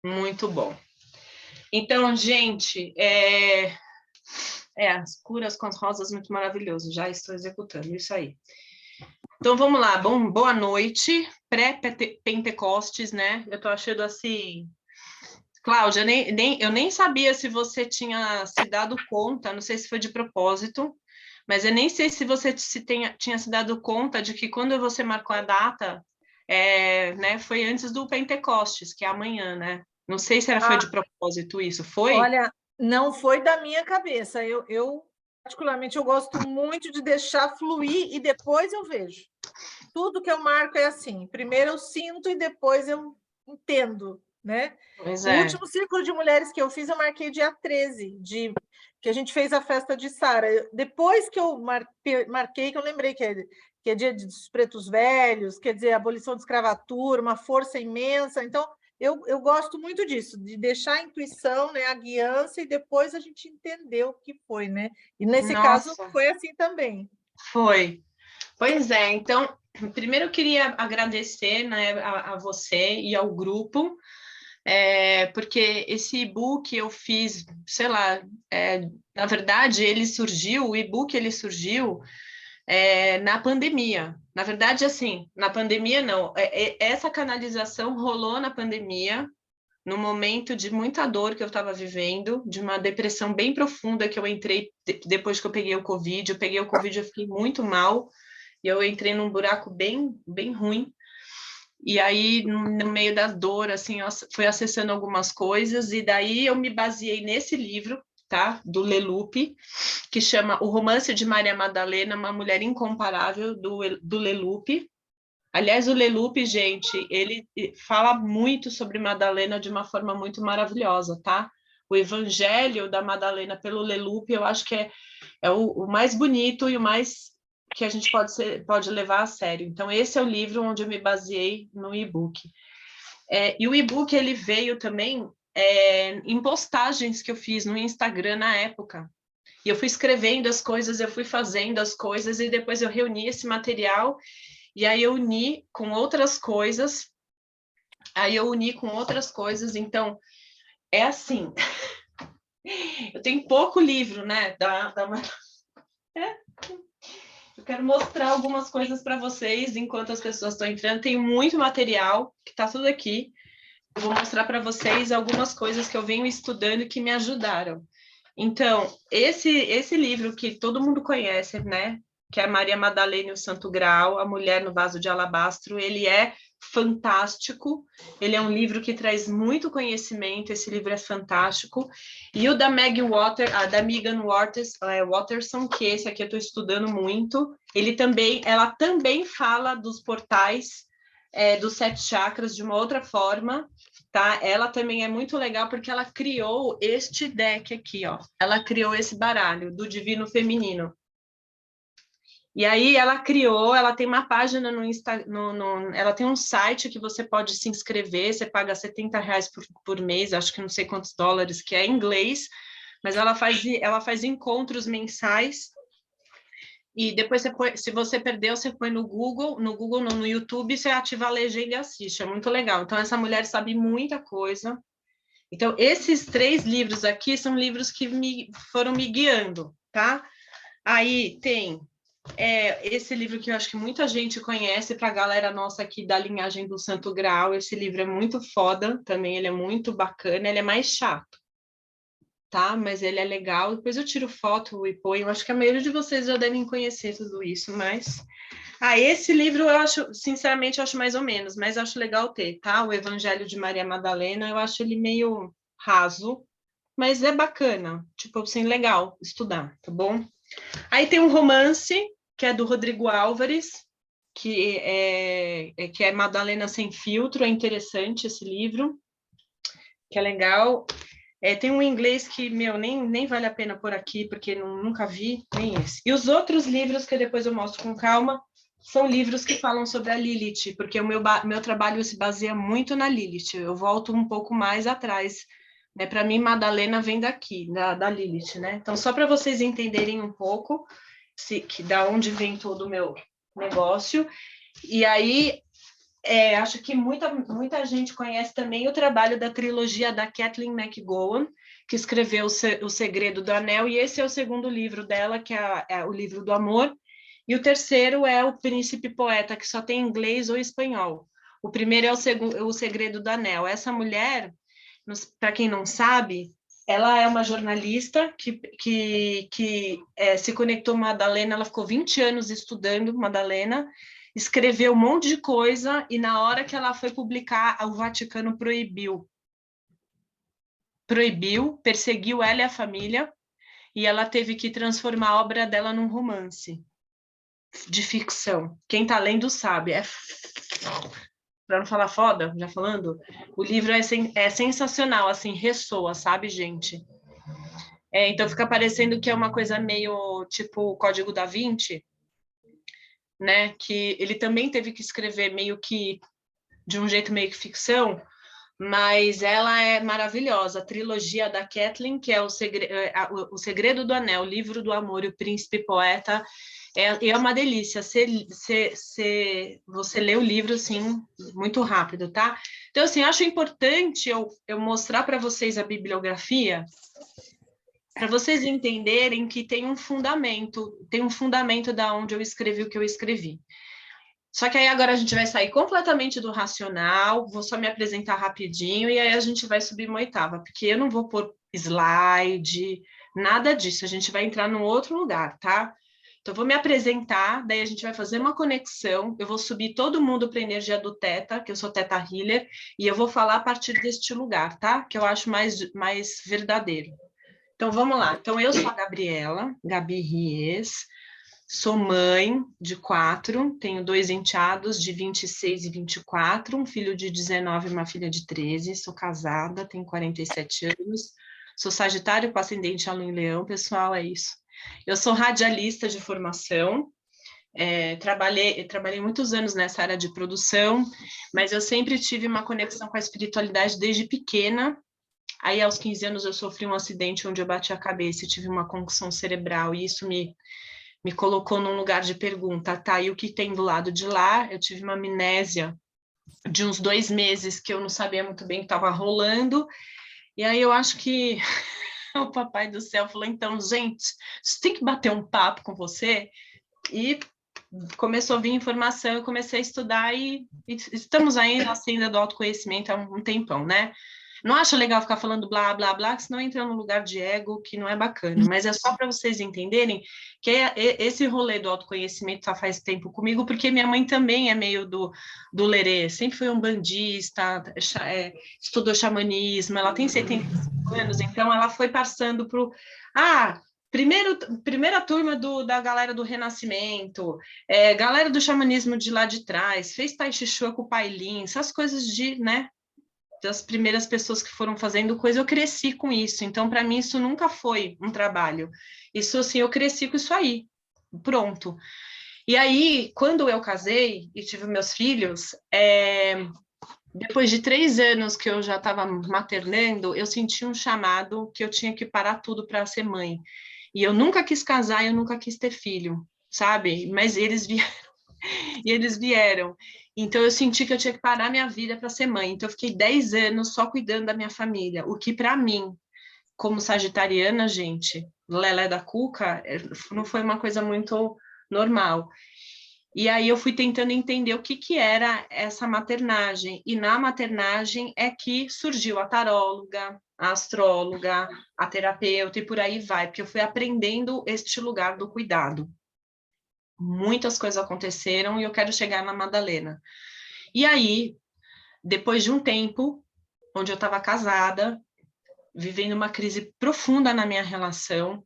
Muito bom. Então, gente, as curas com as rosas, muito maravilhoso. Já estou executando isso aí. Então, vamos lá. Boa noite. Pré-Pentecostes, né? Eu tô achando assim... Cláudia, eu nem sabia se você tinha se dado conta, não sei se foi de propósito, mas eu nem sei se você tinha se dado conta de que quando você marcou a data, né, foi antes do Pentecostes, que é amanhã, né? Não sei se foi de propósito isso, foi? Olha, não foi da minha cabeça. Particularmente, eu gosto muito de deixar fluir e depois eu vejo. Tudo que eu marco é assim. Primeiro eu sinto e depois eu entendo, né? Pois O é. último círculo de mulheres que eu fiz, eu marquei dia 13, que a gente fez a festa de Sara. Depois que eu marquei, que eu lembrei que é dia dos pretos velhos, quer dizer, abolição da escravatura, uma força imensa. Então, eu gosto muito disso, de deixar a intuição, né, a guiança, e depois a gente entender o que foi, né? E nesse caso Nossa, foi assim também. foi. Pois é, então, primeiro eu queria agradecer, né, a você e ao grupo, porque esse e-book eu fiz, sei lá, na verdade o e-book ele surgiu na pandemia. Na verdade, assim, na pandemia não, essa canalização rolou na pandemia, no momento de muita dor que eu estava vivendo, de uma depressão bem profunda que eu entrei depois que eu peguei o Covid. Eu peguei o Covid, eu fiquei muito mal, e eu entrei num buraco bem, bem ruim. E aí, no meio da dor, assim, eu fui acessando algumas coisas, e daí eu me baseei nesse livro, tá? Do Leloup, que chama O Romance de Maria Madalena, uma mulher incomparável, do Leloup. Aliás, o Leloup, gente, ele fala muito sobre Madalena de uma forma muito maravilhosa, tá? O Evangelho da Madalena pelo Leloup, eu acho que é o mais bonito e o mais que a gente pode levar a sério. Então, esse é o livro onde eu me baseei no e-book. E o e-book, ele veio também em postagens que eu fiz no Instagram na época. E eu fui escrevendo as coisas, eu fui fazendo as coisas, e depois eu reuni esse material, e aí eu uni com outras coisas, então, é assim, eu tenho pouco livro, né, eu quero mostrar algumas coisas para vocês enquanto as pessoas estão entrando. Tem muito material que está tudo aqui. Eu vou mostrar para vocês algumas coisas que eu venho estudando e que me ajudaram. Então, esse livro que todo mundo conhece, né? Que é Maria Madalena e o Santo Graal, A Mulher no Vaso de Alabastro, ele é fantástico. Ele é um livro que traz muito conhecimento. Esse livro é fantástico. E o da da Megan Watterson, que esse aqui eu estou estudando muito. Ela também fala dos portais dos 7 chakras de uma outra forma, tá? Ela também é muito legal porque ela criou este deck aqui, ó. Ela criou esse baralho do Divino Feminino. E aí ela tem uma página no Instagram, ela tem um site que você pode se inscrever, você paga R$ 70 por mês, acho que não sei quantos dólares, que é em inglês, mas ela faz encontros mensais. E depois se você perdeu, você põe no YouTube, você ativa a legenda e assiste, é muito legal. Então, essa mulher sabe muita coisa. Então, esses 3 livros aqui são livros que foram me guiando, tá? Aí tem esse livro que eu acho que muita gente conhece, para a galera nossa aqui da linhagem do Santo Graal. Esse livro é muito foda também, ele é muito bacana, ele é mais chato, tá? Mas ele é legal. Depois eu tiro foto e ponho. Eu acho que a maioria de vocês já devem conhecer tudo isso, mas... esse livro eu acho, sinceramente, eu acho mais ou menos, mas eu acho legal ter, tá? O Evangelho de Maria Madalena, eu acho ele meio raso, mas é bacana, tipo assim, legal estudar, tá bom? Aí tem um romance, que é do Rodrigo Álvares, que é Madalena Sem Filtro, é interessante esse livro, que é legal. Tem um inglês que, meu, nem vale a pena por aqui, porque nunca vi, nem esse. E os outros livros, que depois eu mostro com calma, são livros que falam sobre a Lilith, porque o meu trabalho se baseia muito na Lilith. Eu volto um pouco mais atrás, né? Para mim, Madalena vem daqui, da Lilith, né? Então, só para vocês entenderem um pouco da onde vem todo o meu negócio. E aí, Acho que muita gente conhece também o trabalho da trilogia da Kathleen McGowan, que escreveu O Segredo do Anel, e esse é o segundo livro dela, que é o livro do amor, e o terceiro é O Príncipe Poeta, que só tem inglês ou espanhol. O primeiro é o Segredo do Anel. Essa mulher, para quem não sabe, ela é uma jornalista que se conectou com Madalena, ela ficou 20 anos estudando Madalena, escreveu um monte de coisa, e na hora que ela foi publicar, o Vaticano proibiu, perseguiu ela e a família, e ela teve que transformar a obra dela num romance de ficção. Quem está lendo sabe, para não falar foda, já falando, o livro é sensacional, assim, ressoa, sabe, gente? Então fica parecendo que é uma coisa meio tipo o Código da Vinci, né? Que ele também teve que escrever meio que de um jeito meio que ficção, mas ela é maravilhosa. A trilogia da Kathleen, que é o Segredo do Anel, o Livro do Amor e o Príncipe Poeta, é uma delícia. Você lê o livro, assim, muito rápido, tá? Então, assim, acho importante eu mostrar para vocês a bibliografia, para vocês entenderem que tem um fundamento da onde eu escrevi o que eu escrevi. Só que aí agora a gente vai sair completamente do racional, vou só me apresentar rapidinho e aí a gente vai subir uma oitava, porque eu não vou pôr slide, nada disso, a gente vai entrar num outro lugar, tá? Então, eu vou me apresentar, daí a gente vai fazer uma conexão, eu vou subir todo mundo para a energia do Theta, que eu sou Theta Healer, e eu vou falar a partir deste lugar, tá? Que eu acho mais verdadeiro. Então, vamos lá. Então, eu sou a Gabriela, Gabi Ries, sou mãe de 4, tenho 2 enteados de 26 e 24, um filho de 19 e uma filha de 13, sou casada, tenho 47 anos, sou Sagitário com ascendente a Lua em Leão, pessoal, é isso. Eu sou radialista de formação, trabalhei muitos anos nessa área de produção, mas eu sempre tive uma conexão com a espiritualidade desde pequena. Aí, aos 15 anos, eu sofri um acidente onde eu bati a cabeça e tive uma concussão cerebral, e isso me colocou num lugar de pergunta, tá, e o que tem do lado de lá? Eu tive uma amnésia de uns 2 meses, que eu não sabia muito bem o que estava rolando, e aí eu acho que o papai do céu falou, então, gente, tem que bater um papo com você, e começou a vir informação, eu comecei a estudar, e estamos aí na senda do autoconhecimento há um tempão, né? Não acho legal ficar falando blá, blá, blá, que senão entra num lugar de ego que não é bacana. Mas é só para vocês entenderem que esse rolê do autoconhecimento já faz tempo comigo, porque minha mãe também é meio do lerê, sempre foi um bandista, estudou xamanismo, ela tem 75 anos, então ela foi passando para primeira turma da galera do Renascimento, galera do xamanismo de lá de trás, fez Tai Chi Chuan com o Pai Lin, essas coisas né? Das primeiras pessoas que foram fazendo coisa, eu cresci com isso. Então, para mim, isso nunca foi um trabalho. Isso, assim, eu cresci com isso aí. Pronto. E aí, quando eu casei e tive meus filhos, depois de 3 anos que eu já estava maternando, eu senti um chamado que eu tinha que parar tudo para ser mãe. E eu nunca quis casar, eu nunca quis ter filho, sabe? Mas eles vieram. E eles vieram. Então, eu senti que eu tinha que parar minha vida para ser mãe. Então, eu fiquei 10 anos só cuidando da minha família. O que, para mim, como sagitariana, gente, lelé da cuca, não foi uma coisa muito normal. E aí, eu fui tentando entender o que era essa maternagem. E na maternagem é que surgiu a taróloga, a astróloga, a terapeuta e por aí vai. Porque eu fui aprendendo este lugar do cuidado. Muitas coisas aconteceram e eu quero chegar na Madalena. E aí, depois de um tempo, onde eu estava casada, vivendo uma crise profunda na minha relação,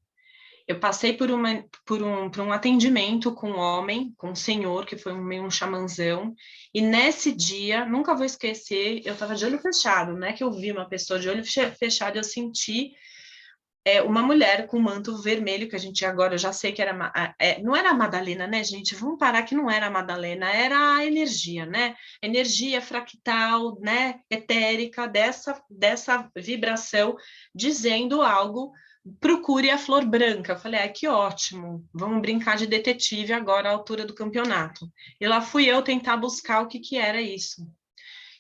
eu passei por um atendimento com um homem, com um senhor, que foi meio um xamanzão, e nesse dia, nunca vou esquecer, eu estava de olho fechado, né? Que eu vi uma pessoa de olho fechado, eu senti uma mulher com um manto vermelho, que a gente agora já sei que era... não era a Madalena, né, gente? Vamos parar que não era a Madalena, era a energia, né? Energia fractal, né? Etérica, dessa vibração, dizendo algo procure a flor branca. Eu falei, que ótimo, vamos brincar de detetive agora à altura do campeonato. E lá fui eu tentar buscar o que era isso.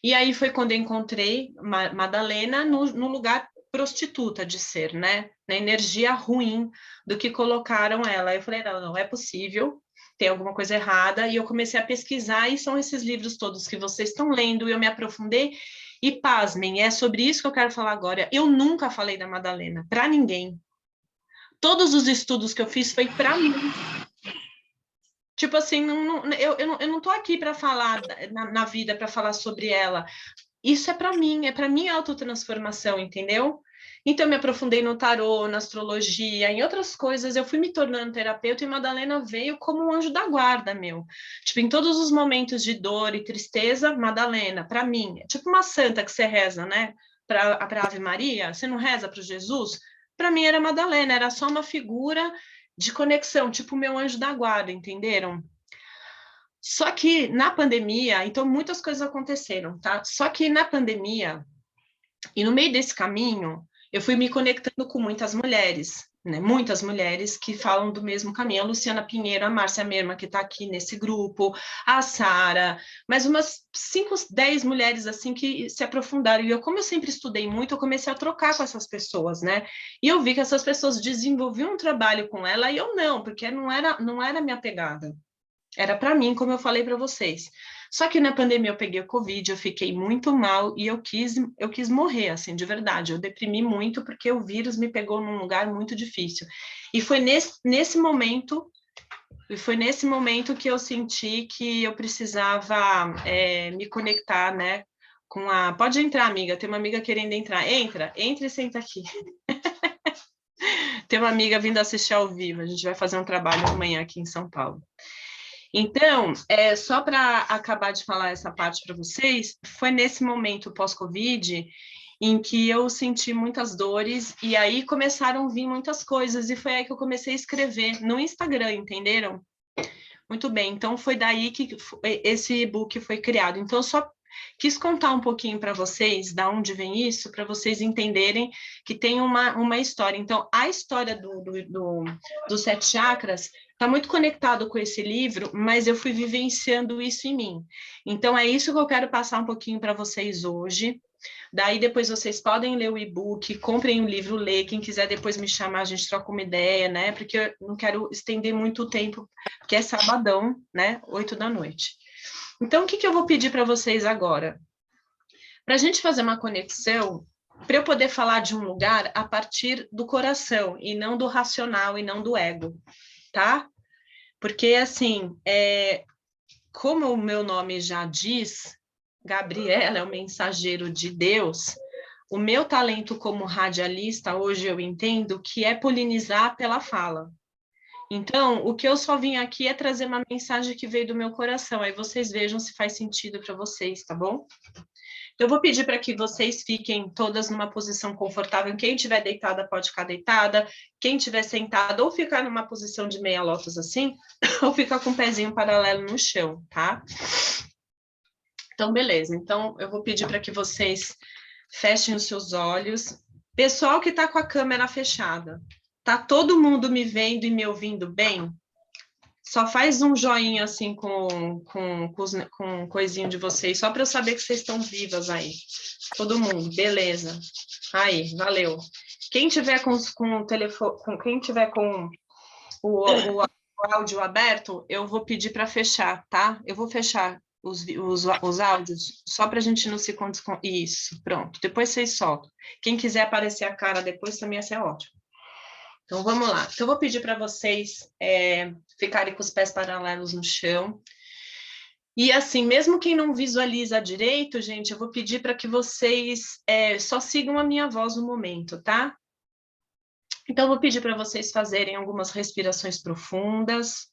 E aí foi quando eu encontrei Madalena no lugar prostituta de ser, né? Na energia ruim do que colocaram ela. Eu falei, não é possível, tem alguma coisa errada. E eu comecei a pesquisar, e são esses livros todos que vocês estão lendo, e eu me aprofundei. E pasmem, é sobre isso que eu quero falar agora. Eu nunca falei da Madalena para ninguém. Todos os estudos que eu fiz foi para mim. Tipo assim, eu não tô aqui para falar na vida, para falar sobre ela. Isso é para minha autotransformação, entendeu? Então, eu me aprofundei no tarô, na astrologia, em outras coisas, eu fui me tornando terapeuta e Madalena veio como um anjo da guarda, meu. Tipo, em todos os momentos de dor e tristeza, Madalena, para mim, é tipo uma santa que você reza, né? Para Ave Maria, você não reza para Jesus? Para mim era Madalena, era só uma figura de conexão, tipo o meu anjo da guarda, entenderam? Só que na pandemia, então muitas coisas aconteceram, tá? Só que na pandemia, e no meio desse caminho, eu fui me conectando com muitas mulheres, né? Muitas mulheres que falam do mesmo caminho. A Luciana Pinheiro, a Márcia Merma, que está aqui nesse grupo, a Sara, mais umas 5, 10 mulheres assim que se aprofundaram. E eu, como eu sempre estudei muito, eu comecei a trocar com essas pessoas, né? E eu vi que essas pessoas desenvolviam um trabalho com ela e eu não, porque não era minha pegada. Era para mim, como eu falei para vocês. Só que na pandemia eu peguei o Covid, eu fiquei muito mal e eu quis morrer, assim, de verdade. Eu deprimi muito porque o vírus me pegou num lugar muito difícil. E foi nesse momento que eu senti que eu precisava me conectar, né? Pode entrar, amiga. Tem uma amiga querendo entrar. Entra e senta aqui. Tem uma amiga vindo assistir ao vivo. A gente vai fazer um trabalho amanhã aqui em São Paulo. Então, só para acabar de falar essa parte para vocês, foi nesse momento pós-Covid em que eu senti muitas dores e aí começaram a vir muitas coisas e foi aí que eu comecei a escrever no Instagram, entenderam? Muito bem, então foi daí que esse e-book foi criado. Então, eu só quis contar um pouquinho para vocês da onde vem isso, para vocês entenderem que tem uma história. Então, a história dos 7 chakras está muito conectado com esse livro, mas eu fui vivenciando isso em mim. Então, é isso que eu quero passar um pouquinho para vocês hoje. Daí depois vocês podem ler o e-book, comprem o livro, ler. Quem quiser depois me chamar, a gente troca uma ideia, né? Porque eu não quero estender muito o tempo, porque é sabadão, né? 8 da noite. Então, o que eu vou pedir para vocês agora? Para a gente fazer uma conexão, para eu poder falar de um lugar a partir do coração, e não do racional, e não do ego, tá? Porque, assim, como o meu nome já diz, Gabriela é o mensageiro de Deus, o meu talento como radialista, hoje eu entendo que é polinizar pela fala. Então, o que eu só vim aqui é trazer uma mensagem que veio do meu coração, aí vocês vejam se faz sentido para vocês, tá bom? Eu vou pedir para que vocês fiquem todas numa posição confortável. Quem estiver deitada pode ficar deitada, quem estiver sentada ou ficar numa posição de meia lótus assim, ou ficar com o pezinho paralelo no chão, tá? Então, beleza. Então, eu vou pedir para que vocês fechem os seus olhos. Pessoal que está com a câmera fechada, tá todo mundo me vendo e me ouvindo bem? Só faz um joinha assim com o coisinho de vocês, só para eu saber que vocês estão vivas aí. Todo mundo, beleza. Aí, valeu. Quem tiver com o telefone, quem tiver com o áudio aberto, eu vou pedir para fechar, tá? Eu vou fechar os áudios, só para a gente não se isso, pronto. Depois vocês soltam. Quem quiser aparecer a cara depois também ia ser ótimo. Então, vamos lá. Então, eu vou pedir para vocês ficarem com os pés paralelos no chão. E, assim, mesmo quem não visualiza direito, gente, eu vou pedir para que vocês só sigam a minha voz no momento, tá? Então, eu vou pedir para vocês fazerem algumas respirações profundas.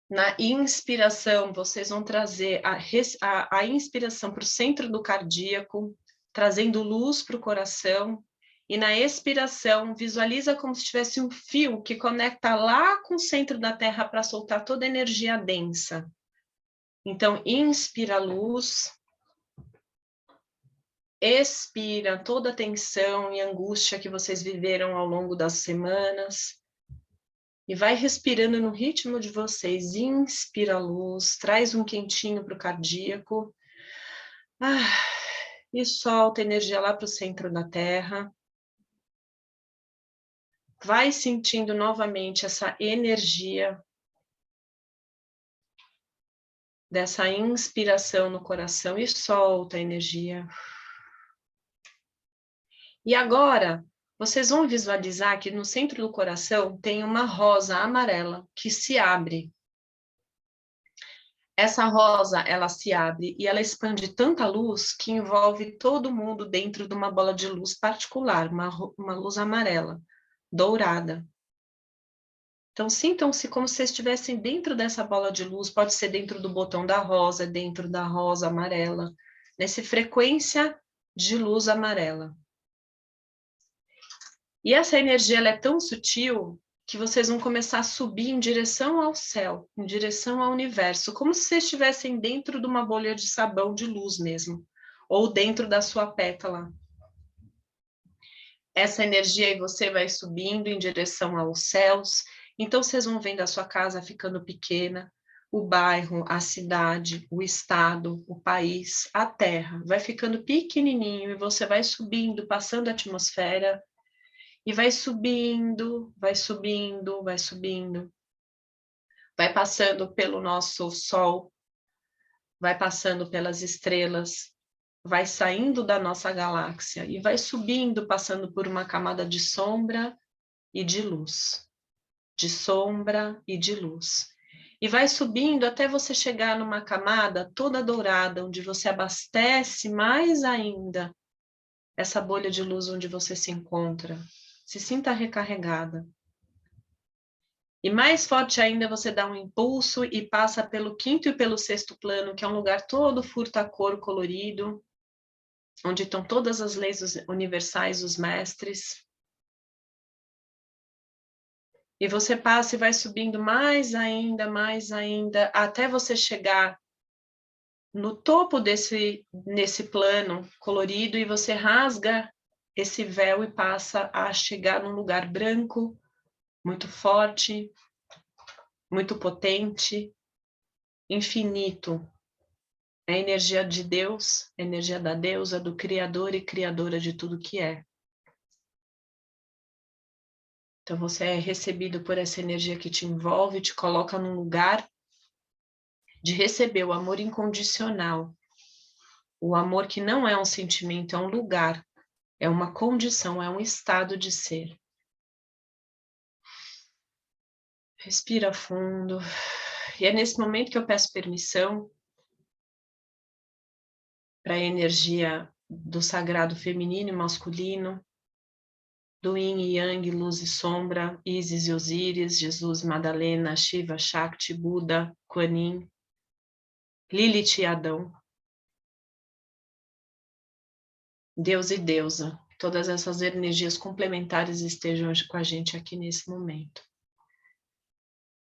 Na inspiração, vocês vão trazer a inspiração para o centro do cardíaco, trazendo luz para o coração. E na expiração, visualiza como se tivesse um fio que conecta lá com o centro da Terra para soltar toda a energia densa. Então, inspira a luz. Expira toda a tensão e angústia que vocês viveram ao longo das semanas. E vai respirando no ritmo de vocês. Inspira a luz, traz um quentinho para o cardíaco. E solta a energia lá para o centro da Terra. Vai sentindo novamente essa energia dessa inspiração no coração e solta a energia. E agora, vocês vão visualizar que no centro do coração tem uma rosa amarela que se abre. Essa rosa, ela se abre e ela expande tanta luz que envolve todo mundo dentro de uma bola de luz particular, uma luz amarela, dourada. Então, sintam-se como se estivessem dentro dessa bola de luz, pode ser dentro do botão da rosa, dentro da rosa amarela, nessa frequência de luz amarela. E essa energia ela é tão sutil que vocês vão começar a subir em direção ao céu, em direção ao universo, como se vocês estivessem dentro de uma bolha de sabão de luz mesmo, ou dentro da sua pétala. Essa energia aí você vai subindo em direção aos céus, então vocês vão vendo a sua casa ficando pequena, o bairro, a cidade, o estado, o país, a terra, vai ficando pequenininho e você vai subindo, passando a atmosfera, e vai subindo, vai subindo, vai subindo. Vai passando pelo nosso Sol, vai passando pelas estrelas, vai saindo da nossa galáxia e vai subindo, passando por uma camada de sombra e de luz. De sombra e de luz. E vai subindo até você chegar numa camada toda dourada, onde você abastece mais ainda essa bolha de luz onde você se encontra. Se sinta recarregada. E mais forte ainda, você dá um impulso e passa pelo quinto e pelo sexto plano, que é um lugar todo furta-cor colorido, onde estão todas as leis universais, os mestres. E você passa e vai subindo mais ainda, até você chegar no topo nesse plano colorido, e você rasga esse véu e passa a chegar num lugar branco, muito forte, muito potente, infinito. É a energia de Deus, a energia da deusa, do Criador e Criadora de tudo que é. Então você é recebido por essa energia que te envolve, te coloca num lugar de receber o amor incondicional. O amor que não é um sentimento, é um lugar, é uma condição, é um estado de ser. Respira fundo. E é nesse momento que eu peço permissão para a energia do sagrado feminino e masculino, do yin e yang, luz e sombra, Isis e Osíris, Jesus, Madalena, Shiva, Shakti, Buda, Kuan Yin, Lilith e Adão, Deus e deusa. Todas essas energias complementares estejam hoje com a gente aqui nesse momento.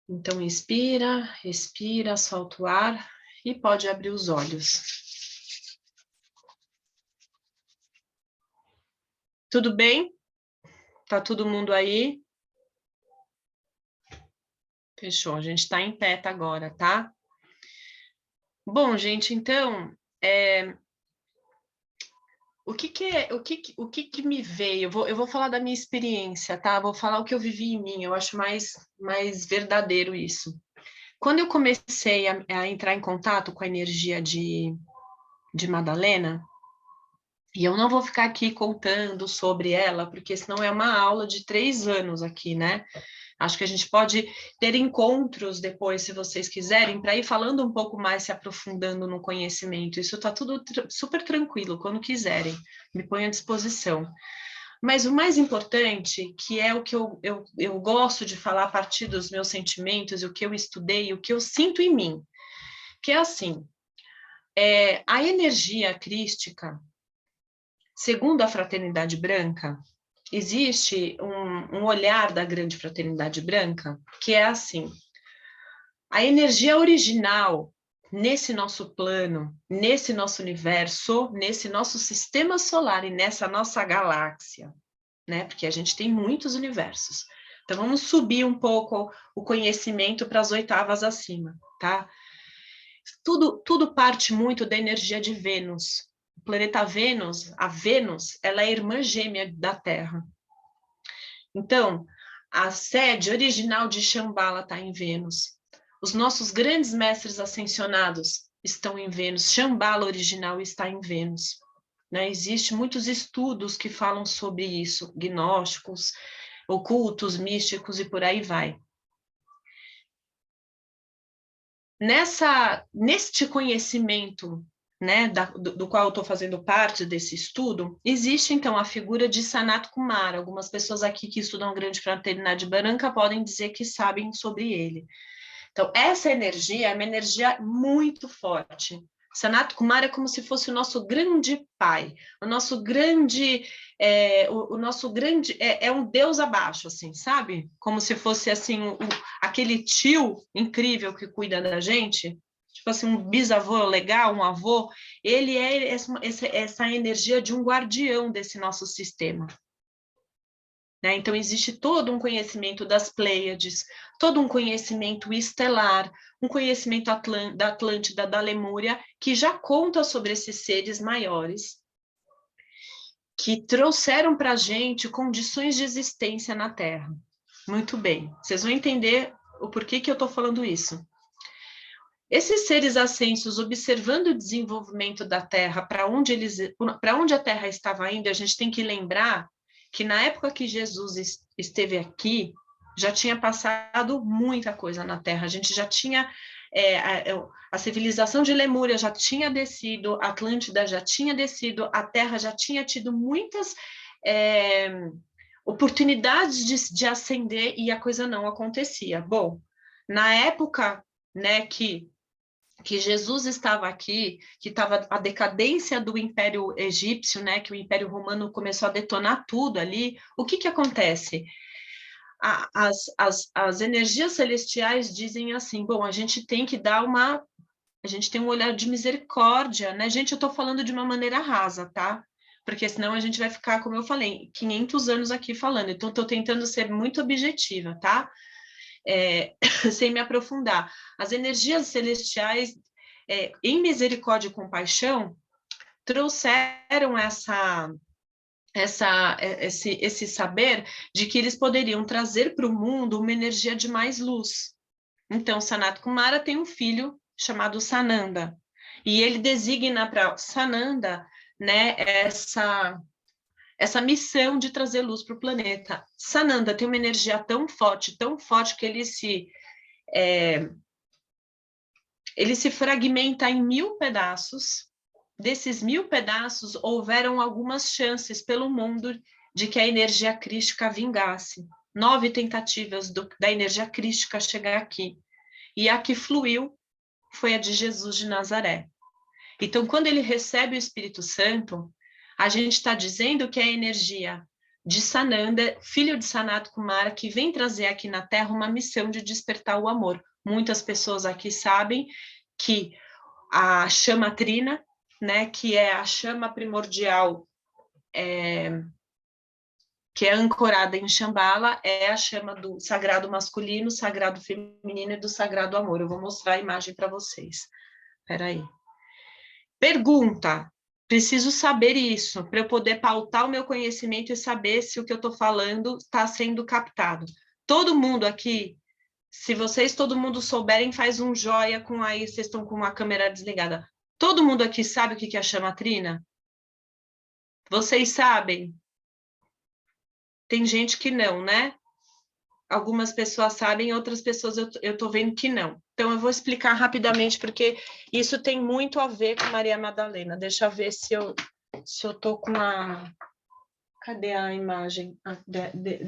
Então, inspira, respira, solta o ar e pode abrir os olhos. Tudo bem? Tá todo mundo aí? Fechou, a gente tá em pé agora, tá? Bom, gente, então, o que me veio? Eu vou falar da minha experiência, tá? Vou falar o que eu vivi em mim, eu acho mais verdadeiro isso. Quando eu comecei a entrar em contato com a energia de Madalena, e eu não vou ficar aqui contando sobre ela, porque senão é uma aula de 3 anos aqui, né? Acho que a gente pode ter encontros depois, se vocês quiserem, para ir falando um pouco mais, se aprofundando no conhecimento. Isso está tudo super tranquilo, quando quiserem, me ponho à disposição. Mas o mais importante, que é o que eu gosto de falar a partir dos meus sentimentos, o que eu estudei, o que eu sinto em mim, que é assim, a energia crística, segundo a Fraternidade Branca, existe um olhar da grande fraternidade branca que é assim: a energia original nesse nosso plano, nesse nosso universo, nesse nosso sistema solar e nessa nossa galáxia, né? Porque a gente tem muitos universos. Então, vamos subir um pouco o conhecimento para as oitavas acima, tá? Tudo parte muito da energia de Vênus. O planeta Vênus, a Vênus, ela é irmã gêmea da Terra. Então, a sede original de Shambhala está em Vênus. Os nossos grandes mestres ascensionados estão em Vênus. Shambhala original está em Vênus. Né? Existem muitos estudos que falam sobre isso, gnósticos, ocultos, místicos e por aí vai. Neste conhecimento, né, do qual eu estou fazendo parte desse estudo, existe então a figura de Sanat Kumara. Algumas pessoas aqui que estudam a Grande Fraternidade Branca podem dizer que sabem sobre ele. Então, essa energia é uma energia muito forte. Sanat Kumara é como se fosse o nosso grande pai, o nosso grande, é um deus abaixo, assim, sabe? Como se fosse assim aquele tio incrível que cuida da gente, tipo assim um bisavô legal, um avô. Ele é essa energia de um guardião desse nosso sistema. Né? Então, existe todo um conhecimento das Pleiades, todo um conhecimento estelar, um conhecimento da Atlântida, da Lemúria, que já conta sobre esses seres maiores, que trouxeram para a gente condições de existência na Terra. Muito bem, vocês vão entender o porquê que eu estou falando isso. Esses seres ascensos, observando o desenvolvimento da Terra, para onde a Terra estava indo, a gente tem que lembrar que na época que Jesus esteve aqui, já tinha passado muita coisa na Terra. A gente já tinha, a civilização de Lemúria já tinha descido, a Atlântida já tinha descido, a Terra já tinha tido muitas oportunidades de ascender e a coisa não acontecia. Bom, na época, né, que Jesus estava aqui, que estava a decadência do Império Egípcio, né, que o Império Romano começou a detonar tudo ali, o que acontece? As energias celestiais dizem assim, bom, a gente tem que dar a gente tem um olhar de misericórdia, né? Gente, eu estou falando de uma maneira rasa, tá? Porque senão a gente vai ficar, como eu falei, 500 anos aqui falando, então estou tentando ser muito objetiva, tá? Sem me aprofundar. As energias celestiais, em misericórdia e compaixão, trouxeram esse saber de que eles poderiam trazer para o mundo uma energia de mais luz. Então, Sanat Kumara tem um filho chamado Sananda, e ele designa para Sananda, né, essa missão de trazer luz para o planeta. Sananda tem uma energia tão forte que ele se fragmenta em 1000 pedaços. Desses 1000 pedaços, houveram algumas chances pelo mundo de que a energia crística vingasse. 9 tentativas da energia crística chegar aqui. E a que fluiu foi a de Jesus de Nazaré. Então, quando ele recebe o Espírito Santo, a gente está dizendo que é a energia de Sananda, filho de Sanat Kumara, que vem trazer aqui na Terra uma missão de despertar o amor. Muitas pessoas aqui sabem que a chama trina, né, que é a chama primordial, que é ancorada em Shambhala, é a chama do sagrado masculino, sagrado feminino e do sagrado amor. Eu vou mostrar a imagem para vocês. Espera aí. Pergunta. Preciso saber isso, para eu poder pautar o meu conhecimento e saber se o que eu estou falando está sendo captado. Todo mundo aqui, se vocês, todo mundo souberem, faz um joia com aí, vocês estão com uma câmera desligada. Todo mundo aqui sabe o que é a chama trina? Vocês sabem? Tem gente que não, né? Algumas pessoas sabem, outras pessoas eu estou vendo que não. Então, eu vou explicar rapidamente, porque isso tem muito a ver com Maria Madalena. Deixa eu ver se eu estou com a... Cadê a imagem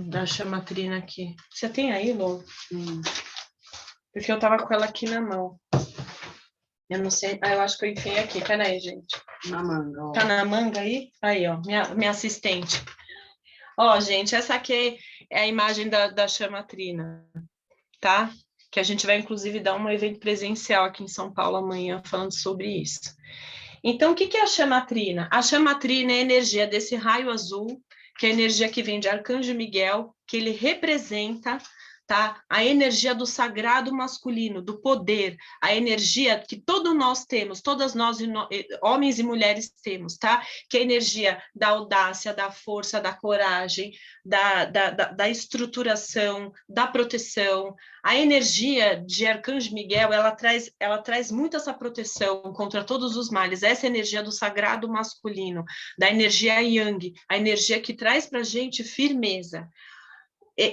da chama trina aqui? Você tem aí, Lô? Porque eu estava com ela aqui na mão. Eu não sei. Eu acho que eu enfiei aqui. Peraí, gente. Na manga, ó. Tá na manga aí? Aí, ó, minha assistente. Ó, gente, essa aqui é a imagem da chama trina, tá? que a gente vai, inclusive, dar um evento presencial aqui em São Paulo amanhã, falando sobre isso. Então, o que é a chamatrina? A chamatrina é a energia desse raio azul, que é a energia que vem de Arcanjo Miguel, que ele representa, tá, a energia do sagrado masculino, do poder, a energia que todos nós temos, todas nós, homens e mulheres temos, tá? Que é a energia da audácia, da força, da coragem, da estruturação, da proteção. A energia de Arcanjo Miguel, ela traz muito essa proteção contra todos os males, essa energia do sagrado masculino, da energia Yang, a energia que traz para a gente firmeza.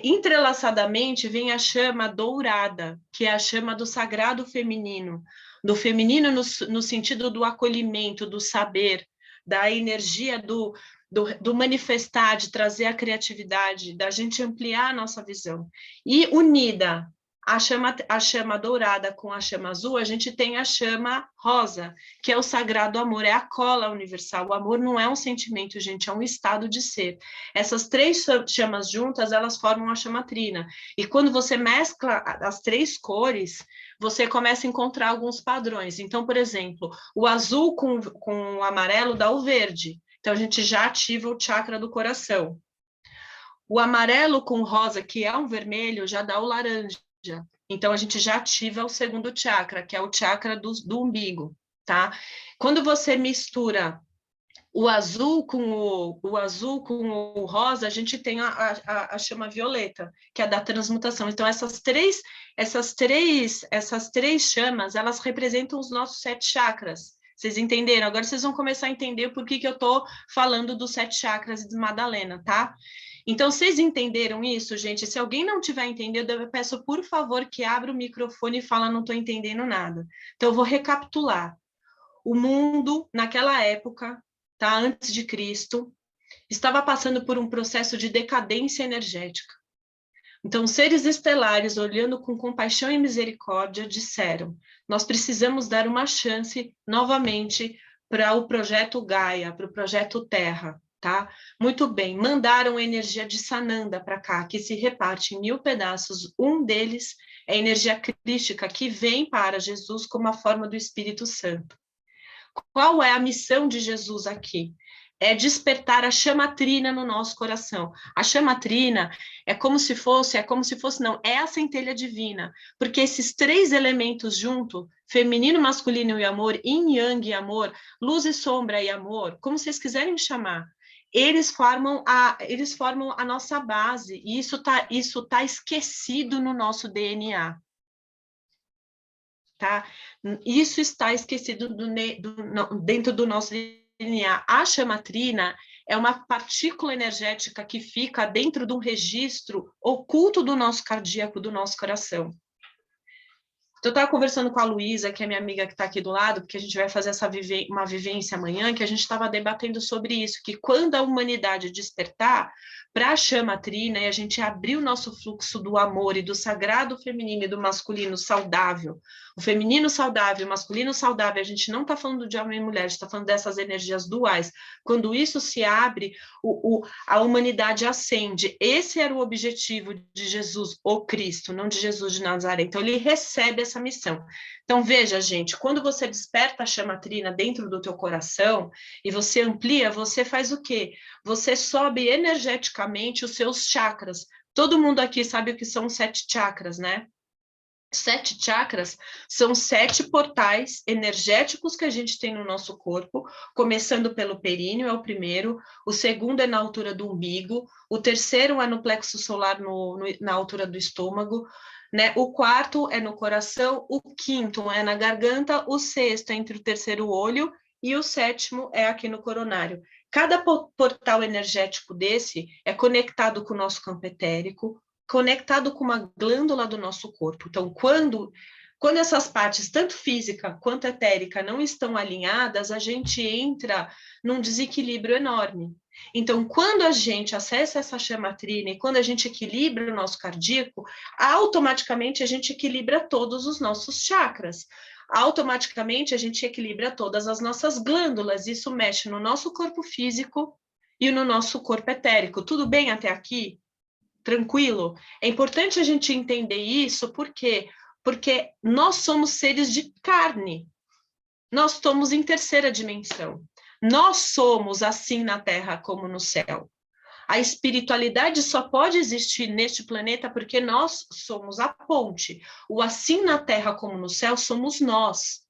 Entrelaçadamente vem a chama dourada, que é a chama do sagrado feminino, do feminino no sentido do acolhimento, do saber, da energia do manifestar, de trazer a criatividade, da gente ampliar a nossa visão. E unida a chama dourada com a chama azul, a gente tem a chama rosa, que é o sagrado amor, é a cola universal. O amor não é um sentimento, gente, é um estado de ser. Essas três chamas juntas, elas formam a chamatrina. E quando você mescla as três cores, você começa a encontrar alguns padrões. Então, por exemplo, o azul com o amarelo dá o verde. Então, a gente já ativa o chakra do coração. O amarelo com rosa, que é um vermelho, já dá o laranja. Então, a gente já ativa o segundo chakra, que é o chakra do umbigo, tá? Quando você mistura o azul com o rosa, a gente tem a chama violeta, que é da transmutação. Então, essas três chamas, elas representam os nossos 7 chakras. Vocês entenderam? Agora vocês vão começar a entender por que eu estou falando dos 7 chakras de Madalena, tá? Então, vocês entenderam isso, gente? Se alguém não tiver entendido, eu peço, por favor, que abra o microfone e fala, não estou entendendo nada. Então, eu vou recapitular. O mundo, naquela época, tá, antes de Cristo, estava passando por um processo de decadência energética. Então, seres estelares, olhando com compaixão e misericórdia, disseram: nós precisamos dar uma chance novamente para o projeto Gaia, para o projeto Terra, tá? Muito bem, mandaram energia de Sananda para cá, que se reparte em 1000 pedaços. Um deles é a energia crística, que vem para Jesus como a forma do Espírito Santo. Qual é a missão de Jesus aqui? É despertar a chamatrina no nosso coração. A chamatrina é a centelha divina, porque esses 3 elementos juntos, feminino, masculino e amor, yin, yang e amor, luz e sombra e amor, como vocês quiserem chamar, eles formam a nossa base, e isso tá esquecido no nosso DNA. Tá? Isso está esquecido dentro do nosso DNA. A chamatrina é uma partícula energética que fica dentro de um registro oculto do nosso cardíaco, do nosso coração. Então, eu estava conversando com a Luísa, que é minha amiga que está aqui do lado, porque a gente vai fazer uma vivência amanhã, que a gente estava debatendo sobre isso, que quando a humanidade despertar para a chamatrina e a gente abrir o nosso fluxo do amor e do sagrado feminino e do masculino saudável, o feminino saudável e o masculino saudável, a gente não está falando de homem e mulher, a gente está falando dessas energias duais. Quando isso se abre, a humanidade ascende. Esse era o objetivo de Jesus, o Cristo, não de Jesus de Nazaré. Então, ele recebe essa missão. Então, veja, gente, quando você desperta a chamatrina dentro do teu coração e você amplia, você faz o quê? Você sobe energeticamente os seus chakras. Todo mundo aqui sabe o que são 7 chakras, né? 7 chakras são 7 portais energéticos que a gente tem no nosso corpo, começando pelo períneo, é o primeiro, o segundo é na altura do umbigo, o terceiro é no plexo solar, na altura do estômago, né? O quarto é no coração, o quinto é na garganta, o sexto é entre o terceiro olho e o sétimo é aqui no coronário. Cada portal energético desse é conectado com o nosso campo etérico, conectado com uma glândula do nosso corpo. Então, quando essas partes, tanto física quanto etérica, não estão alinhadas, a gente entra num desequilíbrio enorme. Então, quando a gente acessa essa chamatrina e quando a gente equilibra o nosso cardíaco, automaticamente a gente equilibra todos os nossos chakras. Automaticamente a gente equilibra todas as nossas glândulas. Isso mexe no nosso corpo físico e no nosso corpo etérico. Tudo bem até aqui? Tranquilo? É importante a gente entender isso, por quê? Porque nós somos seres de carne. Nós estamos em terceira dimensão. Nós somos assim na Terra como no céu. A espiritualidade só pode existir neste planeta porque nós somos a ponte. O assim na Terra como no céu somos nós.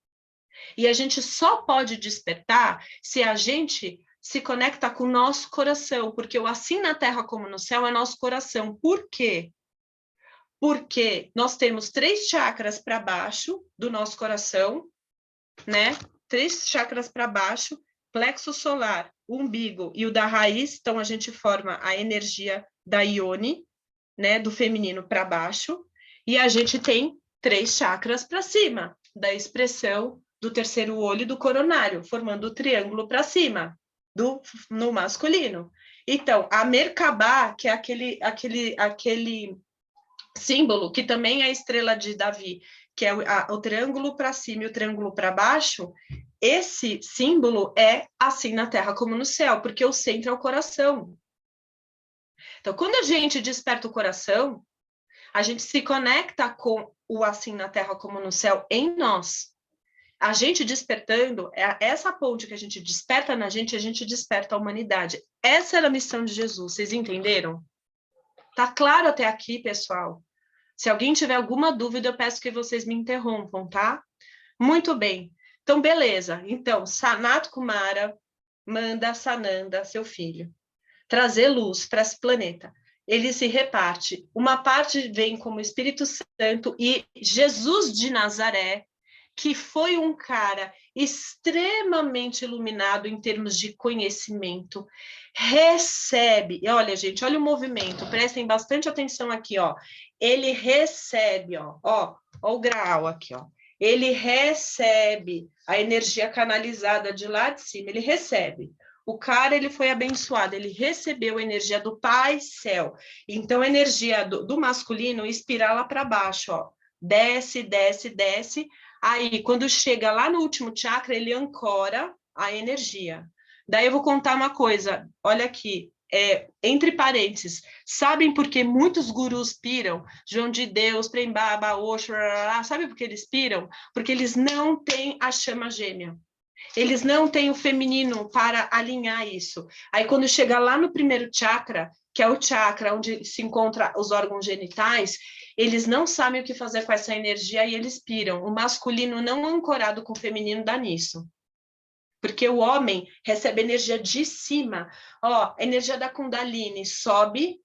E a gente só pode despertar se a gente se conecta com o nosso coração, porque o assim na Terra como no céu é nosso coração. Por quê? Porque nós temos 3 chakras para baixo do nosso coração, né? 3 chakras para baixo, plexo solar, umbigo e o da raiz, então a gente forma a energia da Ione, né, do feminino para baixo, e a gente tem 3 chakras para cima, da expressão do terceiro olho e do coronário, formando o triângulo para cima, no masculino. Então, a Merkabah, que é aquele símbolo, que também é a estrela de Davi, que é o triângulo para cima e o triângulo para baixo, esse símbolo é assim na Terra como no céu, porque o centro é o coração. Então, quando a gente desperta o coração, a gente se conecta com o assim na Terra como no céu em nós. A gente despertando, essa ponte que a gente desperta na gente, a gente desperta a humanidade. Essa era a missão de Jesus, vocês entenderam? Tá claro até aqui, pessoal? Se alguém tiver alguma dúvida, eu peço que vocês me interrompam, tá? Muito bem. Então, beleza. Então, Sanat Kumara manda Sananda, seu filho, trazer luz para esse planeta. Ele se reparte. Uma parte vem como Espírito Santo e Jesus de Nazaré, que foi um cara extremamente iluminado em termos de conhecimento, recebe, e olha, gente, olha o movimento, prestem bastante atenção aqui, ó. Ele recebe, ó o grau aqui, ó. Ele recebe a energia canalizada de lá de cima, ele recebe. O cara, ele foi abençoado, ele recebeu a energia do Pai Céu. Então, a energia do masculino espirala para baixo, ó. Desce, desce, desce. Aí, quando chega lá no último chakra, ele ancora a energia. Daí eu vou contar uma coisa, olha aqui, entre parênteses, sabem por que muitos gurus piram? João de Deus, Prem Baba, Osho, sabe por que eles piram? Porque eles não têm a chama gêmea. Eles não têm o feminino para alinhar isso. Aí, quando chega lá no primeiro chakra, que é o chakra onde se encontram os órgãos genitais, eles não sabem o que fazer com essa energia e eles piram. O masculino não ancorado com o feminino dá nisso. Porque o homem recebe energia de cima. Ó, a energia da Kundalini sobe,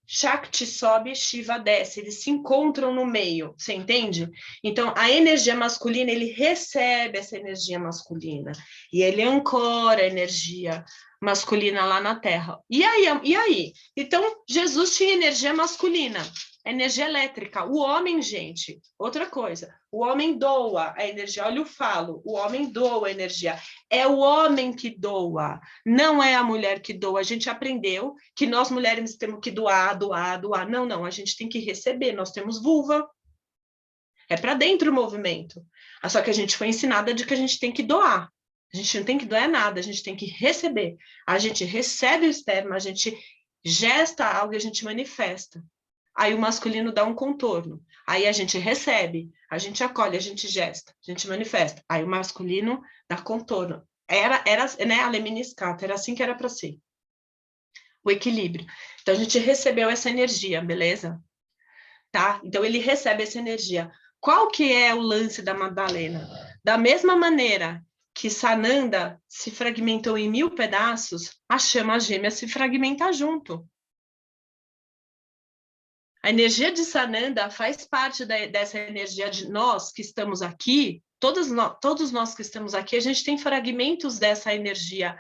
Shakti sobe, Shiva desce, eles se encontram no meio, você entende? Então, a energia masculina, ele recebe essa energia masculina, e ele ancora a energia masculina lá na Terra. E aí? Então, Jesus tinha energia masculina, energia elétrica. O homem, gente, outra coisa, o homem doa a energia, olha o falo, o homem doa a energia. É o homem que doa, não é a mulher que doa. A gente aprendeu que nós mulheres temos que doar. Não, a gente tem que receber, nós temos vulva. É para dentro o movimento. Só que a gente foi ensinada de que a gente tem que doar. A gente não tem que doar nada, a gente tem que receber. A gente recebe o esperma, a gente gesta algo e a gente manifesta. Aí o masculino dá um contorno. Aí a gente recebe, a gente acolhe, a gente gesta, a gente manifesta. Aí o masculino dá contorno. Era né, a lemniscata, era assim que era para ser. O equilíbrio. Então a gente recebeu essa energia, beleza? Tá? Então ele recebe essa energia. Qual que é o lance da Madalena? Da mesma maneira que Sananda se fragmentou em 1000 pedaços, a chama gêmea se fragmenta junto. A energia de Sananda faz parte dessa energia de nós que estamos aqui, todos nós que estamos aqui, a gente tem fragmentos dessa energia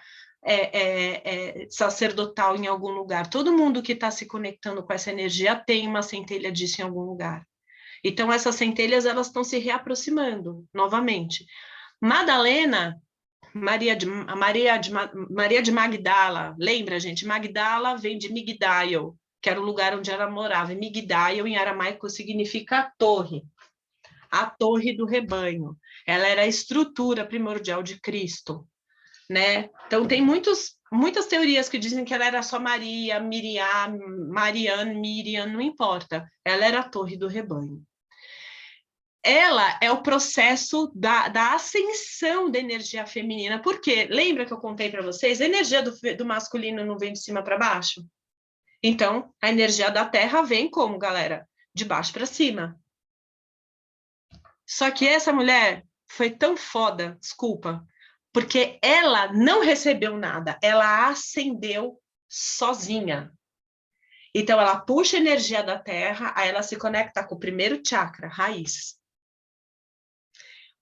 sacerdotal em algum lugar. Todo mundo que está se conectando com essa energia tem uma centelha disso em algum lugar. Então, essas centelhas elas estão se reaproximando novamente. Madalena, Maria de Magdala, lembra, gente? Magdala vem de Migdal, que era o lugar onde ela morava. E Migdal, em aramaico, significa torre, a torre do rebanho. Ela era a estrutura primordial de Cristo, né? Então, tem muitas teorias que dizem que ela era só Maria, Miriam, não importa. Ela era a torre do rebanho. ela é o processo da ascensão da energia feminina. Por quê? Lembra que eu contei para vocês? A energia do masculino não vem de cima para baixo? Então, a energia da Terra vem como, galera? De baixo para cima. Só que essa mulher foi tão foda, desculpa, porque ela não recebeu nada, ela ascendeu sozinha. Então, ela puxa a energia da Terra, aí ela se conecta com o primeiro chakra, raiz.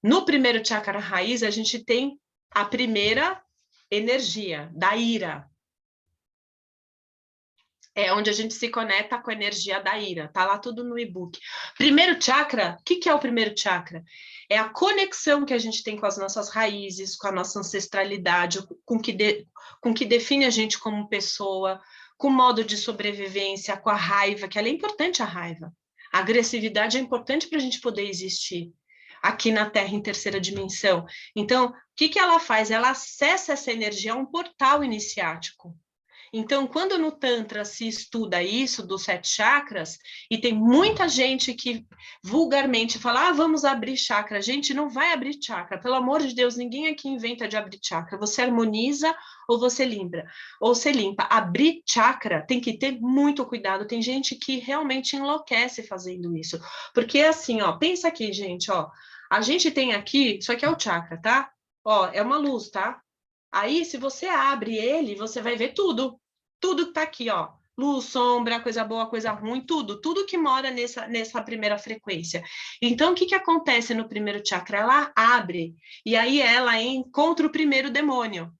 No primeiro chakra raiz, a gente tem a primeira energia, da ira. É onde a gente se conecta com a energia da ira. Tá lá tudo no e-book. Primeiro chakra, o que é o primeiro chakra? É a conexão que a gente tem com as nossas raízes, com a nossa ancestralidade, com que define a gente como pessoa, com o modo de sobrevivência, com a raiva, que ela é importante a raiva. A agressividade é importante para a gente poder existir aqui na Terra em terceira dimensão. Então, o que ela faz? Ela acessa essa energia a um portal iniciático. Então, quando no Tantra se estuda isso dos 7 chakras, e tem muita gente que vulgarmente fala, vamos abrir chakra. Gente, não vai abrir chakra. Pelo amor de Deus, ninguém aqui inventa de abrir chakra. Você harmoniza ou você limpa. Ou você limpa. Abrir chakra tem que ter muito cuidado. Tem gente que realmente enlouquece fazendo isso. Porque assim, ó, pensa aqui, gente, ó. A gente tem aqui, isso aqui é o chakra, tá? Ó, é uma luz, tá? Aí, se você abre ele, você vai ver tudo. Tudo que tá aqui, ó. Luz, sombra, coisa boa, coisa ruim, tudo. Tudo que mora nessa primeira frequência. Então, o que acontece no primeiro chakra? Ela abre, e aí ela encontra o primeiro demônio.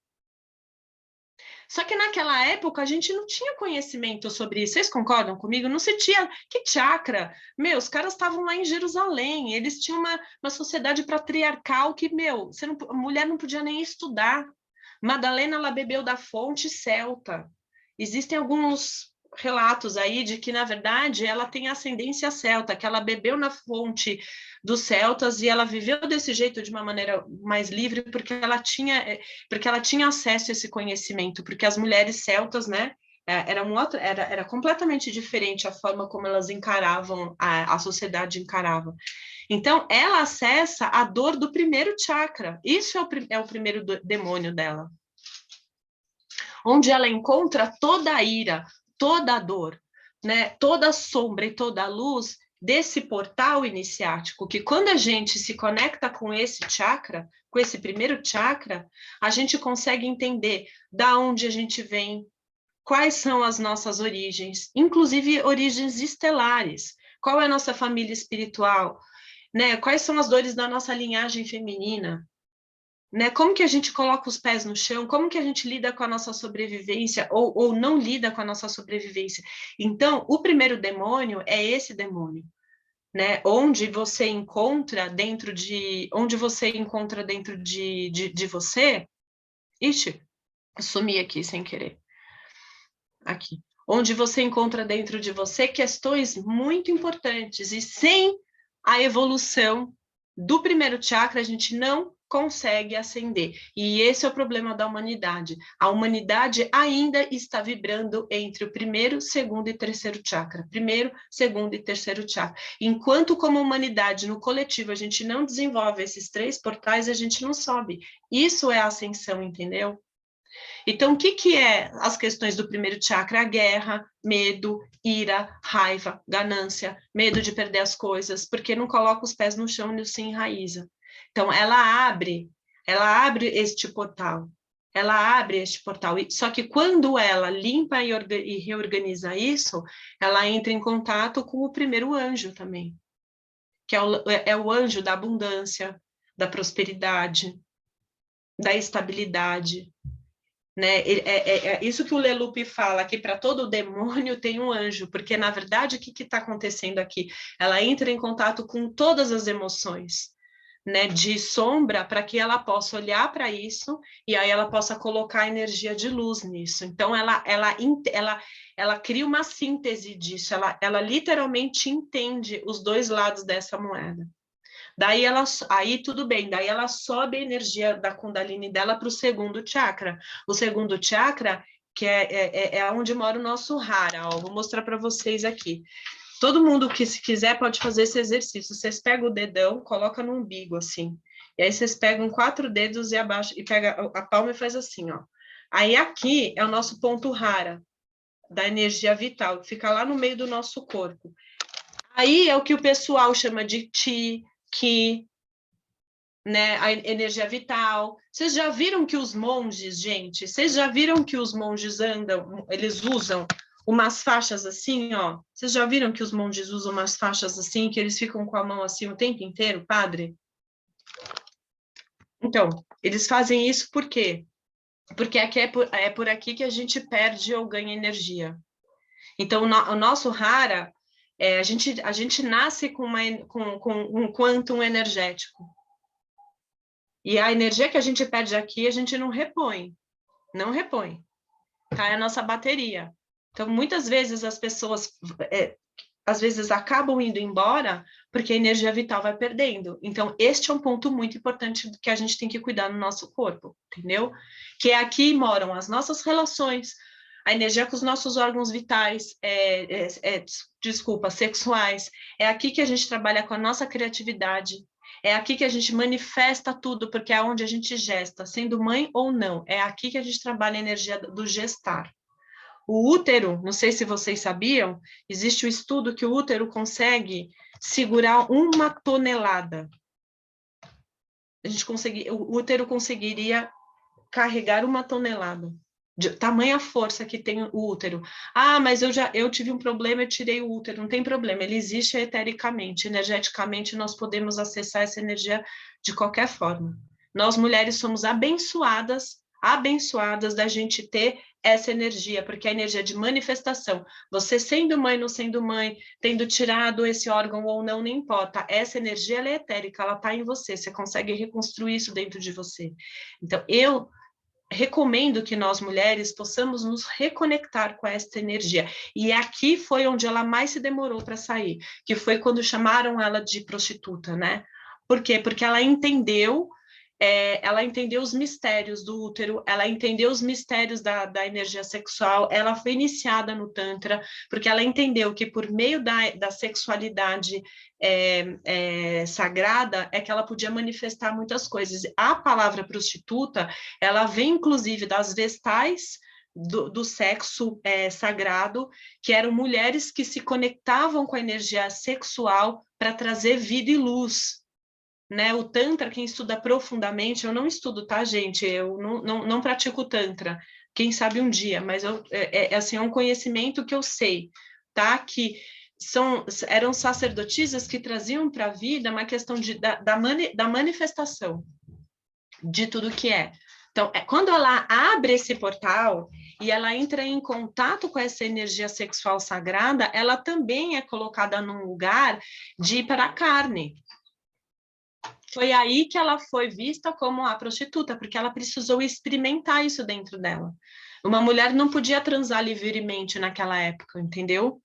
Só que naquela época a gente não tinha conhecimento sobre isso. Vocês concordam comigo? Não se tinha. Que chakra? Meu, os caras estavam lá em Jerusalém, eles tinham uma sociedade patriarcal que, meu, a mulher não podia nem estudar. Madalena, ela bebeu da fonte celta. Existem alguns relatos aí de que, na verdade, ela tem ascendência celta, que ela bebeu na fonte dos celtas e ela viveu desse jeito de uma maneira mais livre porque ela tinha acesso a esse conhecimento, porque as mulheres celtas, né, era completamente diferente a forma como elas encaravam, a sociedade encarava. Então, ela acessa a dor do primeiro chakra. Isso é o primeiro demônio dela. Onde ela encontra toda a ira, toda a dor, né? Toda a sombra e toda a luz desse portal iniciático, que quando a gente se conecta com esse chakra, com esse primeiro chakra, a gente consegue entender da onde a gente vem, quais são as nossas origens, inclusive origens estelares, qual é a nossa família espiritual, né? Quais são as dores da nossa linhagem feminina, né? Como que a gente coloca os pés no chão? Como que a gente lida com a nossa sobrevivência ou não lida com a nossa sobrevivência? Então, o primeiro demônio é esse demônio, né? Onde você encontra dentro de você. Ixi, sumi aqui sem querer. Aqui. Onde você encontra dentro de você questões muito importantes, e sem a evolução do primeiro chakra, a gente não consegue ascender. E esse é o problema da humanidade. A humanidade ainda está vibrando entre o primeiro, segundo e terceiro chakra. Primeiro, segundo e terceiro chakra. Enquanto como humanidade, no coletivo, a gente não desenvolve esses 3 portais, a gente não sobe. Isso é a ascensão, entendeu? Então, o que é as questões do primeiro chakra? A guerra, medo, ira, raiva, ganância, medo de perder as coisas, porque não coloca os pés no chão e se enraiza. Então, ela abre este portal. Ela abre este portal. Só que quando ela limpa e reorganiza isso, ela entra em contato com o primeiro anjo também, que é o anjo da abundância, da prosperidade, da estabilidade. Né? É isso que o Leloup fala, que para todo demônio tem um anjo, porque, na verdade, o que está acontecendo aqui? Ela entra em contato com todas as emoções, né, de sombra, para que ela possa olhar para isso e aí ela possa colocar energia de luz nisso. Então, ela cria uma síntese disso, ela literalmente entende os 2 lados dessa moeda. Aí tudo bem, daí ela sobe a energia da Kundalini dela para o segundo chakra. O segundo chakra, que é onde mora o nosso Hara, ó, vou mostrar para vocês aqui. Todo mundo que se quiser pode fazer esse exercício. Vocês pegam o dedão, coloca no umbigo, assim. E aí vocês pegam 4 dedos e abaixo, e pega a palma e faz assim, ó. Aí aqui é o nosso ponto rara, da energia vital, que fica lá no meio do nosso corpo. Aí é o que o pessoal chama de Chi, Ki, né? A energia vital. Vocês já viram que os monges, gente, vocês já viram que os monges andam, eles usam umas faixas assim, ó. Vocês já viram que os monges usam umas faixas assim, que eles ficam com a mão assim o tempo inteiro, padre? Então, eles fazem isso por quê? Porque aqui é por aqui que a gente perde ou ganha energia. Então, o nosso rara, a gente nasce com um quantum energético. E a energia que a gente perde aqui, a gente não repõe. Não repõe. Cai a nossa bateria. Então, muitas vezes as pessoas, às vezes, acabam indo embora porque a energia vital vai perdendo. Então, este é um ponto muito importante que a gente tem que cuidar no nosso corpo, entendeu? Que é aqui moram as nossas relações, a energia com os nossos órgãos vitais, sexuais. É aqui que a gente trabalha com a nossa criatividade. É aqui que a gente manifesta tudo, porque é onde a gente gesta, sendo mãe ou não. É aqui que a gente trabalha a energia do gestar. O útero, não sei se vocês sabiam, existe um estudo que o útero consegue segurar 1 tonelada. O útero conseguiria carregar 1 tonelada. De tamanha força que tem o útero. Ah, mas eu tive um problema, eu tirei o útero. Não tem problema, ele existe etericamente, energeticamente, nós podemos acessar essa energia de qualquer forma. Nós, mulheres, somos abençoadas da gente ter essa energia, porque é a energia de manifestação. Você sendo mãe, não sendo mãe, tendo tirado esse órgão ou não, não importa. Essa energia, ela é etérica, ela está em você consegue reconstruir isso dentro de você. Então, eu recomendo que nós mulheres possamos nos reconectar com essa energia. E aqui foi onde ela mais se demorou para sair, que foi quando chamaram ela de prostituta, né? Por quê? Porque ela entendeu os mistérios do útero, ela entendeu os mistérios da energia sexual, ela foi iniciada no Tantra, porque ela entendeu que por meio da sexualidade sagrada é que ela podia manifestar muitas coisas. A palavra prostituta, ela vem inclusive das vestais do sexo sagrado, que eram mulheres que se conectavam com a energia sexual para trazer vida e luz. Né, o Tantra, quem estuda profundamente, eu não estudo, tá, gente? Eu não pratico Tantra, quem sabe um dia, mas assim, é um conhecimento que eu sei, tá? Que eram sacerdotisas que traziam para a vida uma questão da manifestação de tudo que é. Então, quando ela abre esse portal e ela entra em contato com essa energia sexual sagrada, ela também é colocada num lugar de ir para a carne. Foi aí que ela foi vista como a prostituta, porque ela precisou experimentar isso dentro dela. Uma mulher não podia transar livremente naquela época, entendeu?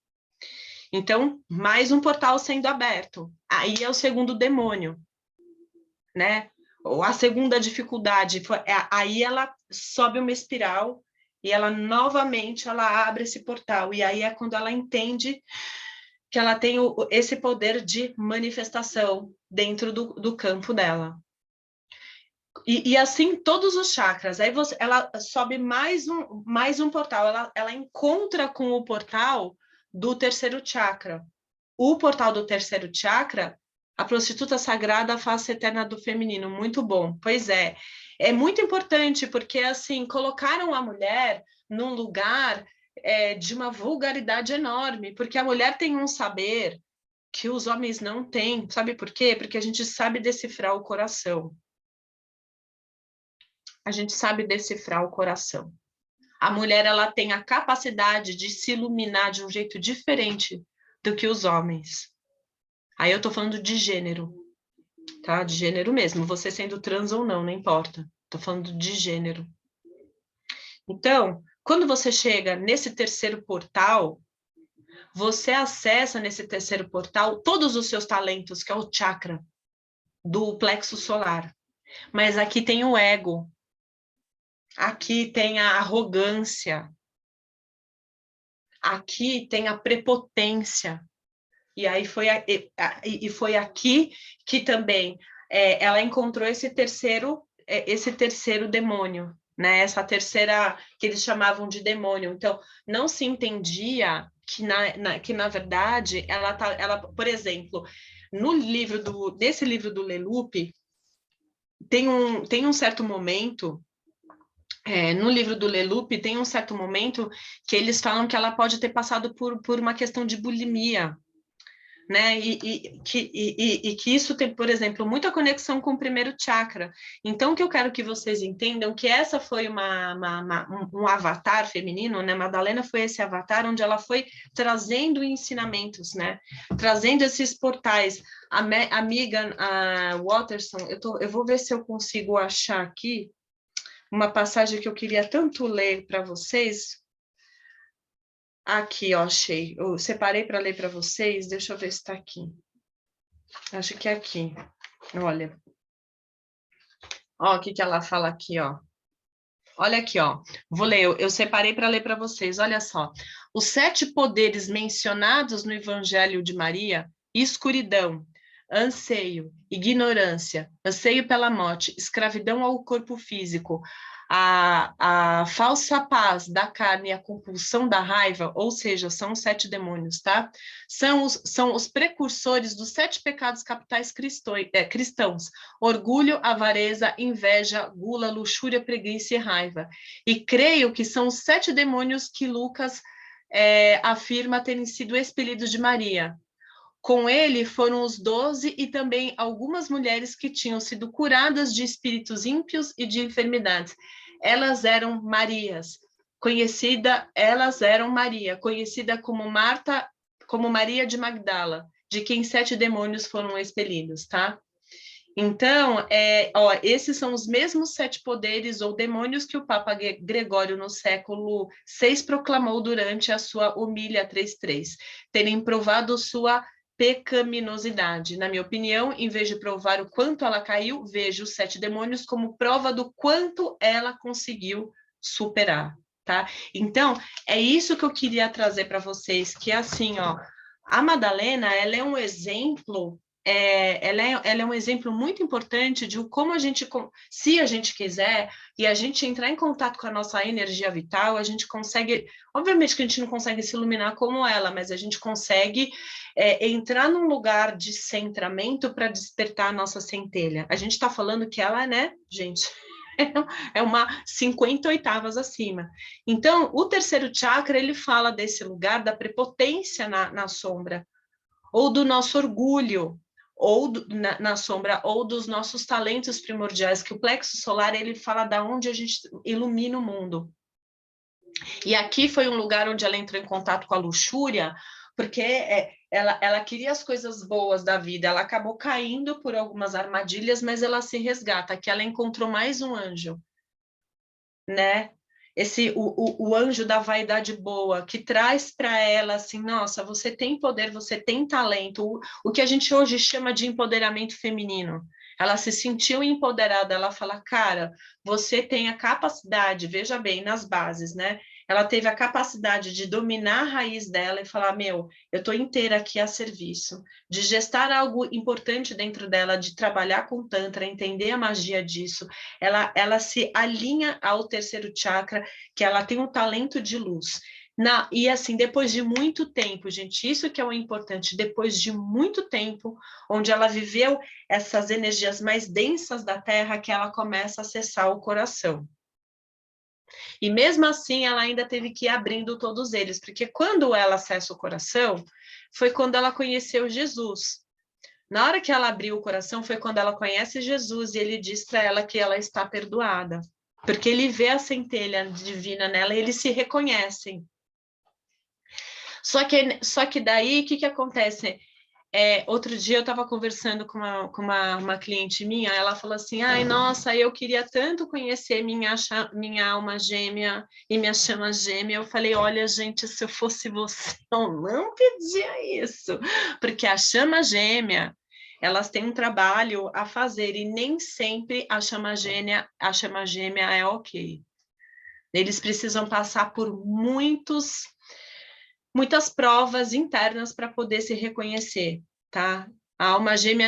Então, mais um portal sendo aberto. Aí é o segundo demônio, né? Ou a segunda dificuldade, aí ela sobe uma espiral e ela novamente ela abre esse portal. E aí é quando ela entende que ela tem esse poder de manifestação dentro do campo dela. E assim todos os chakras. Aí ela sobe mais um portal. Ela encontra com o portal do terceiro chakra. O portal do terceiro chakra, a prostituta sagrada, a face eterna do feminino. Muito bom. Pois é. É muito importante porque assim colocaram a mulher num lugar de uma vulgaridade enorme, porque a mulher tem um saber que os homens não têm. Sabe por quê? Porque a gente sabe decifrar o coração. A gente sabe decifrar o coração. A mulher, ela tem a capacidade de se iluminar de um jeito diferente do que os homens. Aí eu tô falando de gênero, tá? De gênero mesmo. Você sendo trans ou não, não importa. Tô falando de gênero. Então, quando você chega nesse terceiro portal, você acessa nesse terceiro portal todos os seus talentos, que é o chakra do plexo solar. Mas aqui tem o ego. Aqui tem a arrogância. Aqui tem a prepotência. E aí foi aqui que também ela encontrou esse terceiro demônio, né? Essa terceira que eles chamavam de demônio. Então, não se entendia que na verdade ela, por exemplo, nesse livro do Leloup, tem um certo momento. No livro do Leloup, tem um certo momento que eles falam que ela pode ter passado por uma questão de bulimia, né? E que isso tem, por exemplo, muita conexão com o primeiro chakra. Então, o que eu quero que vocês entendam que essa foi um avatar feminino, né? Madalena foi esse avatar onde ela foi trazendo ensinamentos, né? Trazendo esses portais. A amiga Watterson, eu vou ver se eu consigo achar aqui uma passagem que eu queria tanto ler para vocês. Aqui, ó, achei. Eu separei para ler para vocês. Deixa eu ver se está aqui. Acho que é aqui. Olha. Ó, o que ela fala aqui, ó. Olha aqui, ó. Vou ler. Eu separei para ler para vocês. Olha só. Os 7 poderes mencionados no Evangelho de Maria: escuridão, anseio, ignorância, anseio pela morte, escravidão ao corpo físico, a falsa paz da carne e a compulsão da raiva, ou seja, são os 7 demônios, tá? São os precursores dos 7 pecados capitais cristãos: orgulho, avareza, inveja, gula, luxúria, preguiça e raiva. E creio que são os 7 demônios que Lucas afirma terem sido expelidos de Maria. Com ele foram os 12 e também algumas mulheres que tinham sido curadas de espíritos ímpios e de enfermidades. Elas eram Maria, conhecida como Marta, como Maria de Magdala, de quem 7 demônios foram expelidos, tá? Então, esses são os mesmos 7 poderes ou demônios que o Papa Gregório, no século VI, proclamou durante a sua Homilia 3.3, terem provado sua pecaminosidade. Na minha opinião, em vez de provar o quanto ela caiu, vejo os 7 demônios como prova do quanto ela conseguiu superar, tá? Então, é isso que eu queria trazer para vocês, que é assim, ó, a Madalena, ela é um exemplo, ela é um exemplo muito importante de como a gente, se a gente quiser, e a gente entrar em contato com a nossa energia vital, a gente consegue, obviamente que a gente não consegue se iluminar como ela, mas a gente consegue entrar num lugar de centramento para despertar a nossa centelha. A gente está falando que ela, né, gente, é uma 58º acima. Então, o terceiro chakra, ele fala desse lugar da prepotência na sombra, ou do nosso orgulho, ou na sombra, ou dos nossos talentos primordiais, que o plexo solar, ele fala da onde a gente ilumina o mundo. E aqui foi um lugar onde ela entrou em contato com a luxúria, porque ela queria as coisas boas da vida, ela acabou caindo por algumas armadilhas, mas ela se resgata, aqui ela encontrou mais um anjo, né? O anjo da vaidade boa, que traz para ela assim, nossa, você tem poder, você tem talento, o que a gente hoje chama de empoderamento feminino. Ela se sentiu empoderada, ela fala, cara, você tem a capacidade, veja bem, nas bases, né? Ela teve a capacidade de dominar a raiz dela e falar, meu, eu estou inteira aqui a serviço, de gestar algo importante dentro dela, de trabalhar com Tantra, entender a magia disso. Ela se alinha ao terceiro chakra, que ela tem um talento de luz. E assim, depois de muito tempo, gente, isso que é o importante, depois de muito tempo, onde ela viveu essas energias mais densas da Terra, que ela começa a acessar o coração. E mesmo assim, ela ainda teve que ir abrindo todos eles, porque quando ela acessa o coração, foi quando ela conheceu Jesus. Na hora que ela abriu o coração, foi quando ela conhece Jesus e ele diz para ela que ela está perdoada, porque ele vê a centelha divina nela e eles se reconhecem. Só que daí, o que acontece? Outro dia eu estava conversando com uma cliente minha, ela falou assim, ai, nossa, eu queria tanto conhecer minha alma gêmea e minha chama gêmea. Eu falei, olha, gente, se eu fosse você, eu não pedia isso, porque a chama gêmea, elas têm um trabalho a fazer e nem sempre a chama gêmea é ok. Eles precisam passar por muitos muitas provas internas para poder se reconhecer, tá? A alma gêmea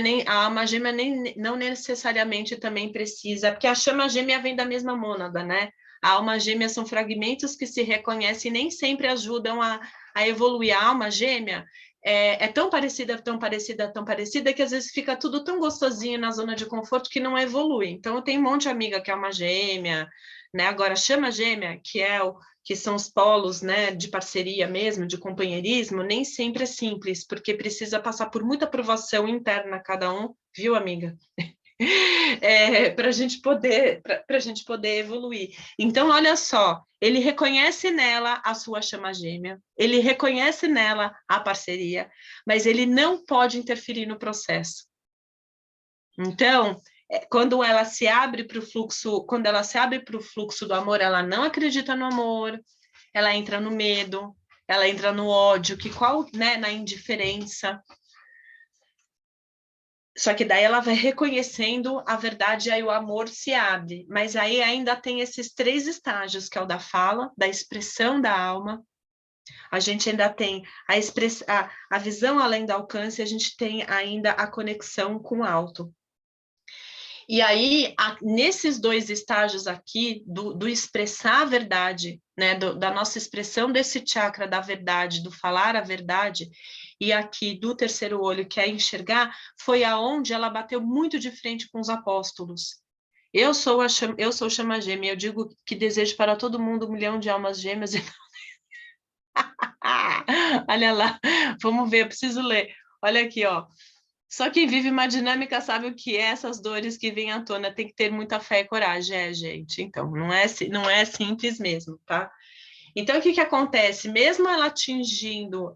não necessariamente também precisa, porque a chama gêmea vem da mesma mônada, né? A alma gêmea são fragmentos que se reconhecem e nem sempre ajudam a evoluir. A alma gêmea é tão parecida, tão parecida, tão parecida, que às vezes fica tudo tão gostosinho na zona de conforto que não evolui. Então, eu tenho um monte de amiga que é alma gêmea, né? Agora, chama gêmea, que são os polos, né, de parceria mesmo, de companheirismo, nem sempre é simples, porque precisa passar por muita aprovação interna cada um, viu, amiga? Para a gente poder evoluir. Então, olha só, ele reconhece nela a sua chama gêmea, ele reconhece nela a parceria, mas ele não pode interferir no processo. Então, quando ela se abre para o fluxo do amor, ela não acredita no amor, ela entra no medo, ela entra no ódio, né, na indiferença. Só que daí ela vai reconhecendo a verdade, aí o amor se abre. Mas aí ainda tem esses 3 estágios, que é o da fala, da expressão da alma. A gente ainda tem a visão além do alcance, a gente tem ainda a conexão com o alto. E aí, nesses 2 estágios aqui, do expressar a verdade, né, da nossa expressão desse chakra da verdade, do falar a verdade, e aqui do terceiro olho, que é enxergar, foi aonde ela bateu muito de frente com os apóstolos. Eu sou chama gêmea, eu digo que desejo para todo mundo 1 milhão de almas gêmeas. Olha lá, vamos ver, eu preciso ler. Olha aqui, ó. Só quem vive uma dinâmica sabe o que é essas dores que vêm à tona, tem que ter muita fé e coragem, gente. Então, não é simples mesmo, tá? Então, o que acontece? Mesmo ela atingindo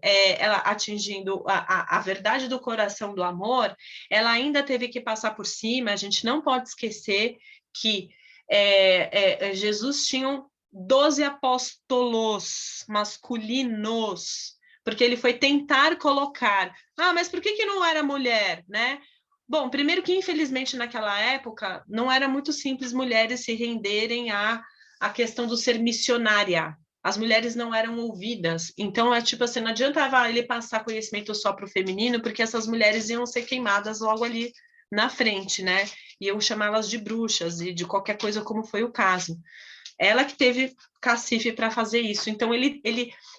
a verdade do coração do amor, ela ainda teve que passar por cima. A gente não pode esquecer que Jesus tinha 12 apóstolos masculinos, porque ele foi tentar colocar, mas por que não era mulher, né? Bom, primeiro que, infelizmente, naquela época, não era muito simples mulheres se renderem à questão do ser missionária. As mulheres não eram ouvidas. Então, tipo assim, não adiantava ele passar conhecimento só para o feminino, porque essas mulheres iam ser queimadas logo ali na frente, né? Iam chamá-las de bruxas e de qualquer coisa, como foi o caso. Ela que teve cacife para fazer isso. Então,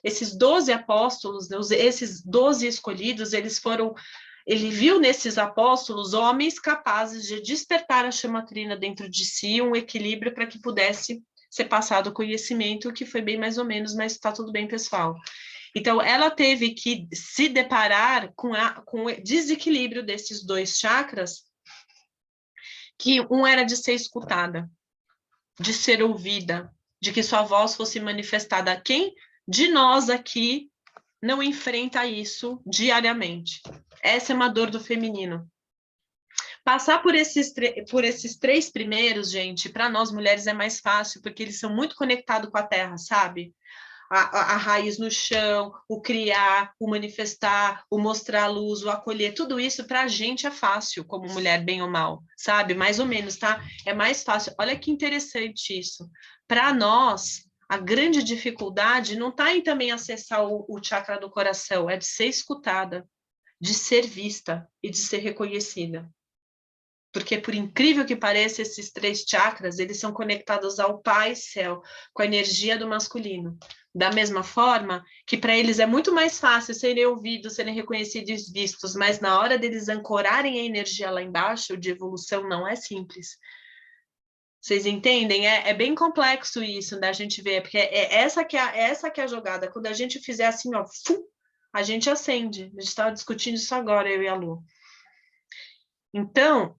esses 12 apóstolos, esses 12 escolhidos, ele viu nesses apóstolos homens capazes de despertar a chama trina dentro de si, um equilíbrio para que pudesse ser passado o conhecimento, que foi bem mais ou menos, mas está tudo bem, pessoal. Então, ela teve que se deparar com o desequilíbrio desses 2 chakras, que um era de ser escutada, de ser ouvida, de que sua voz fosse manifestada. Quem de nós aqui não enfrenta isso diariamente? Essa é uma dor do feminino. Passar por esses 3 primeiros, gente, para nós mulheres é mais fácil, porque eles são muito conectados com a terra, sabe? A raiz no chão, o criar, o manifestar, o mostrar a luz, o acolher, tudo isso para a gente é fácil, como mulher, bem ou mal, sabe? Mais ou menos, tá? É mais fácil. Olha que interessante isso. Para nós, a grande dificuldade não está em também acessar o chakra do coração, é de ser escutada, de ser vista e de ser reconhecida. Porque, por incrível que pareça, esses 3 chakras, eles são conectados ao Pai Céu, com a energia do masculino. Da mesma forma que para eles é muito mais fácil serem ouvidos, serem reconhecidos e vistos, mas na hora deles ancorarem a energia lá embaixo, de evolução, não é simples. Vocês entendem? É bem complexo isso, da gente ver, porque essa que é a jogada. Quando a gente fizer assim, ó, a gente acende. A gente estava discutindo isso agora, eu e a Lu. Então,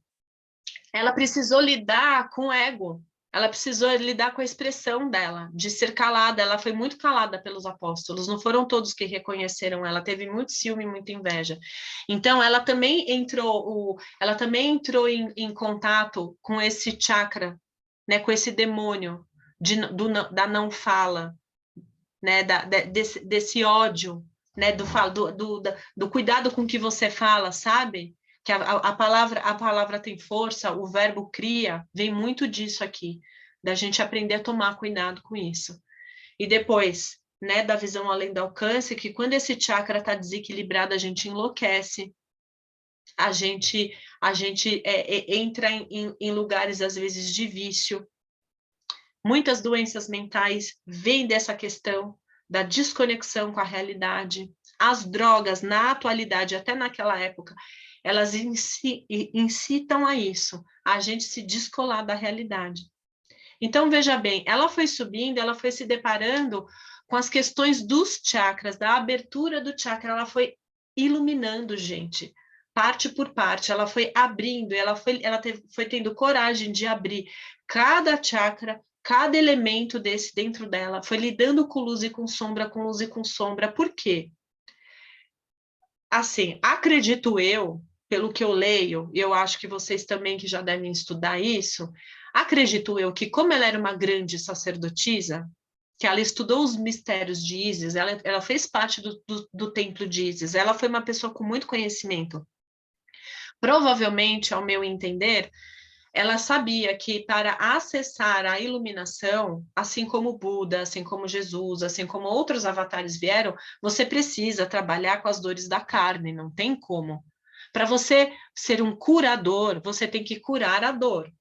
ela precisou lidar com o ego, ela precisou lidar com a expressão dela, de ser calada. Ela foi muito calada pelos apóstolos, não foram todos que reconheceram ela, teve muito ciúme, muita inveja. Então, ela também entrou em contato com esse chakra, né, com esse demônio da não fala, né, desse ódio, né, do cuidado com que você fala, sabe? Que a palavra tem força, o verbo cria, vem muito disso aqui, da gente aprender a tomar cuidado com isso. E depois, né, da visão além do alcance, que quando esse chakra está desequilibrado, a gente enlouquece, a gente entra em lugares, às vezes, de vício. Muitas doenças mentais vêm dessa questão da desconexão com a realidade. As drogas, na atualidade, até naquela época, elas incitam a isso, a gente se descolar da realidade. Então, veja bem, ela foi subindo, ela foi se deparando com as questões dos chakras, da abertura do chakra, ela foi iluminando, gente, parte por parte, ela foi abrindo, foi tendo coragem de abrir cada chakra, cada elemento desse dentro dela, foi lidando com luz e com sombra, com luz e com sombra. Por quê? Assim, acredito eu, pelo que eu leio, e eu acho que vocês também que já devem estudar isso, acredito eu que como ela era uma grande sacerdotisa, que ela estudou os mistérios de Ísis, ela fez parte do templo de Ísis, ela foi uma pessoa com muito conhecimento. Provavelmente, ao meu entender, ela sabia que para acessar a iluminação, assim como Buda, assim como Jesus, assim como outros avatares vieram, você precisa trabalhar com as dores da carne, não tem como. Para você ser um curador, você tem que curar a dor.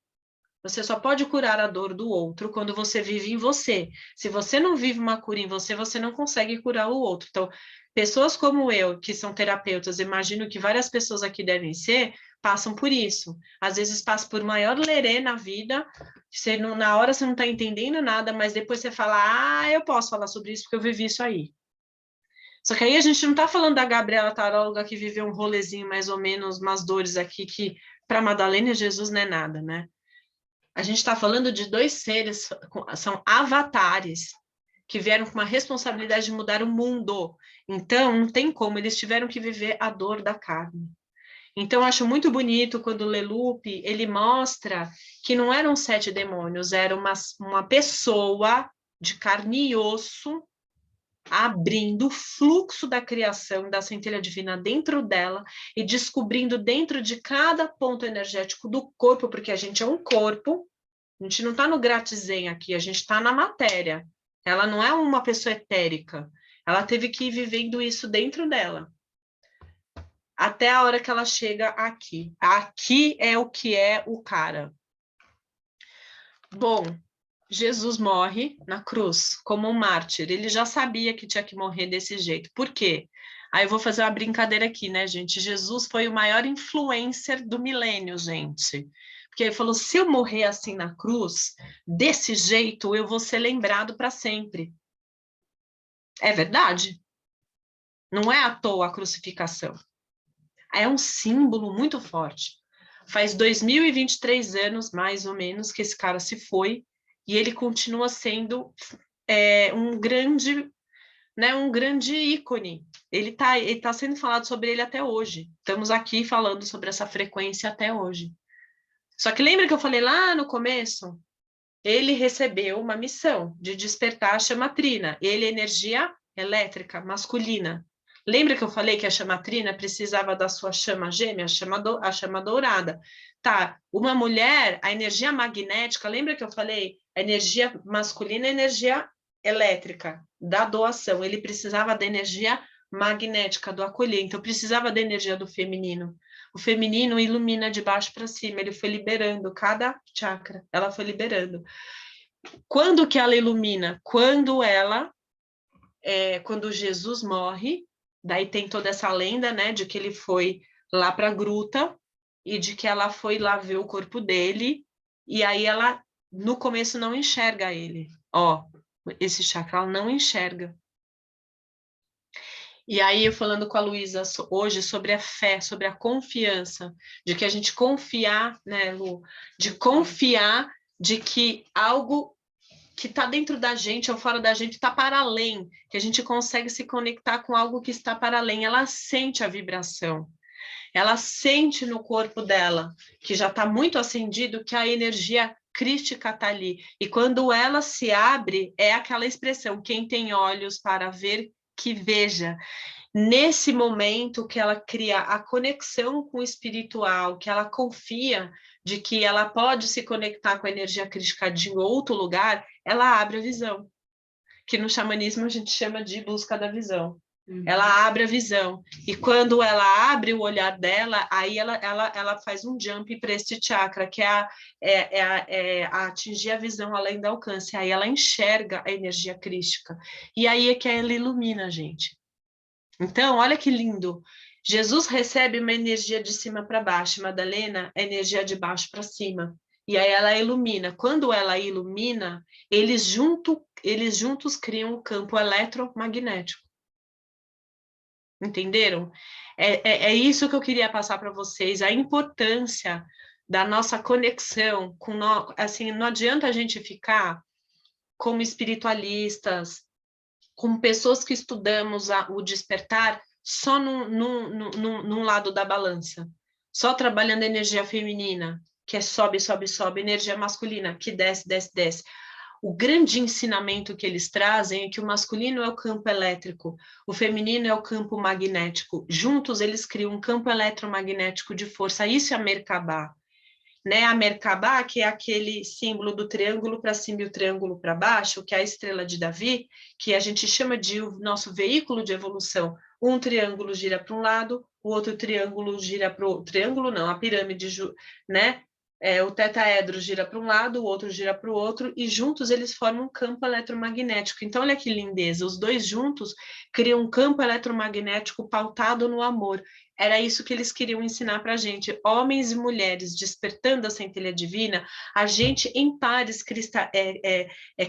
Você só pode curar a dor do outro quando você vive em você. Se você não vive uma cura em você, você não consegue curar o outro. Então, pessoas como eu, que são terapeutas, imagino que várias pessoas aqui devem ser, passam por isso. Às vezes passam por maior lerê na vida, você não, na hora você não está entendendo nada, mas depois você fala, eu posso falar sobre isso porque eu vivi isso aí. Só que aí a gente não está falando da Gabriela taróloga que viveu um rolezinho mais ou menos, umas dores aqui que para Madalena e Jesus não é nada, né? A gente está falando de dois seres, são avatares, que vieram com uma responsabilidade de mudar o mundo. Então, não tem como, eles tiveram que viver a dor da carne. Então, eu acho muito bonito quando o Leloup, ele mostra que não eram 7 demônios, era uma pessoa de carne e osso, abrindo o fluxo da criação, da centelha divina dentro dela e descobrindo dentro de cada ponto energético do corpo, porque a gente é um corpo, a gente não está no gratizem aqui, a gente está na matéria. Ela não é uma pessoa etérica, ela teve que ir vivendo isso dentro dela. Até a hora que ela chega aqui. Aqui é o que é o cara. Bom, Jesus morre na cruz como um mártir. Ele já sabia que tinha que morrer desse jeito. Por quê? Aí eu vou fazer uma brincadeira aqui, né, gente? Jesus foi o maior influencer do milênio, gente. Porque ele falou: se eu morrer assim na cruz, desse jeito, eu vou ser lembrado para sempre. É verdade? Não é à toa a crucificação. É um símbolo muito forte. Faz 2023 anos, mais ou menos, que esse cara se foi, e ele continua sendo um grande ícone. Ele tá sendo falado sobre ele até hoje. Estamos aqui falando sobre essa frequência até hoje. Só que lembra que eu falei lá no começo? Ele recebeu uma missão de despertar a chamatrina. Ele é energia elétrica masculina. Lembra que eu falei que a chamatrina precisava da sua chama gêmea, a chama dourada? Tá, uma mulher, a energia magnética, lembra que eu falei? A energia masculina é energia elétrica, da doação. Ele precisava da energia magnética, do acolher. Então, precisava da energia do feminino. O feminino ilumina de baixo para cima. Ele foi liberando cada chakra. Ela foi liberando. Quando que ela ilumina? Quando Jesus morre, daí tem toda essa lenda, né, de que ele foi lá para a gruta e de que ela foi lá ver o corpo dele, e aí ela, no começo, não enxerga ele. Ó, esse chakra ela não enxerga. E aí, eu falando com a Luísa hoje sobre a fé, sobre a confiança, de que a gente confiar, né, Lu? De confiar de que algo que está dentro da gente ou fora da gente está para além, que a gente consegue se conectar com algo que está para além. Ela sente a vibração, ela sente no corpo dela, que já está muito acendido, que a energia crística está ali. E quando ela se abre, é aquela expressão: quem tem olhos para ver, que veja. Nesse momento que ela cria a conexão com o espiritual, que ela confia de que ela pode se conectar com a energia crística de outro lugar, ela abre a visão. que no xamanismo a gente chama de busca da visão. Ela abre a visão. E quando ela abre o olhar dela, aí ela faz um jump para este chakra, que é atingir a visão além do alcance. Aí ela enxerga a energia crística. E aí é que ela ilumina a gente. Então, olha que lindo. Jesus recebe uma energia de cima para baixo, Madalena, a energia de baixo para cima. E aí ela ilumina. Quando ela ilumina, eles juntos criam um campo eletromagnético. Entenderam? É isso que eu queria passar para vocês, a importância da nossa conexão com assim, não adianta a gente ficar como espiritualistas, como pessoas que estudamos o despertar só num lado da balança, só trabalhando a energia feminina, que é sobe, sobe, sobe, energia masculina, que desce, desce, desce. O grande ensinamento que eles trazem é que o masculino é o campo elétrico, o feminino é o campo magnético. Juntos eles criam um campo eletromagnético de força. Isso é a Merkabah. Né? A Merkabah, que é aquele símbolo do triângulo para cima e o triângulo para baixo, que é a estrela de Davi, que a gente chama de o nosso veículo de evolução. Um triângulo gira para um lado, o outro triângulo gira para o outro. Triângulo não, a pirâmide, né? O tetaedro gira para um lado, o outro gira para o outro, e juntos eles formam um campo eletromagnético. Então, olha que lindeza, os dois juntos criam um campo eletromagnético pautado no amor. Era isso que eles queriam ensinar para a gente. Homens e mulheres despertando a centelha divina, a gente, em pares,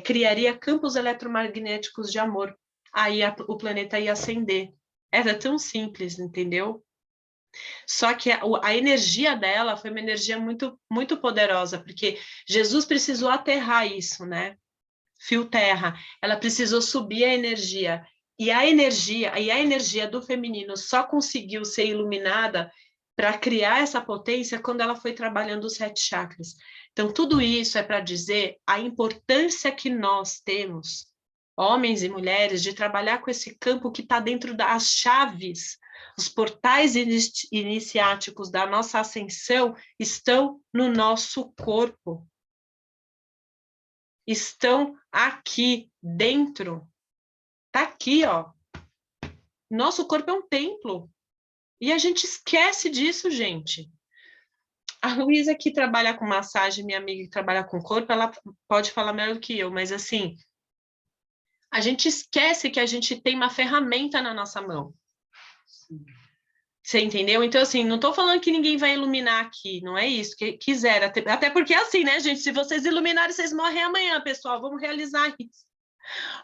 criaria campos eletromagnéticos de amor. Aí o planeta ia ascender. Era tão simples, entendeu? Só que a energia dela foi uma energia muito, muito poderosa, porque Jesus precisou aterrar isso, né? Fio terra. Ela precisou subir a energia. E a energia do feminino só conseguiu ser iluminada para criar essa potência quando ela foi trabalhando os 7 chakras. Então, tudo isso é para dizer a importância que nós temos, homens e mulheres, de trabalhar com esse campo que está dentro das chaves. Os portais iniciáticos da nossa ascensão estão no nosso corpo. Estão aqui dentro. Tá aqui, ó. Nosso corpo é um templo. E a gente esquece disso, gente. A Luísa, que trabalha com massagem, minha amiga que trabalha com corpo, ela pode falar melhor do que eu, mas assim, a gente esquece que a gente tem uma ferramenta na nossa mão. Você entendeu? Então, assim, não estou falando que ninguém vai iluminar aqui, não é isso, que quiser, até porque assim, né, gente, se vocês iluminarem, vocês morrem amanhã, pessoal, vamos realizar isso.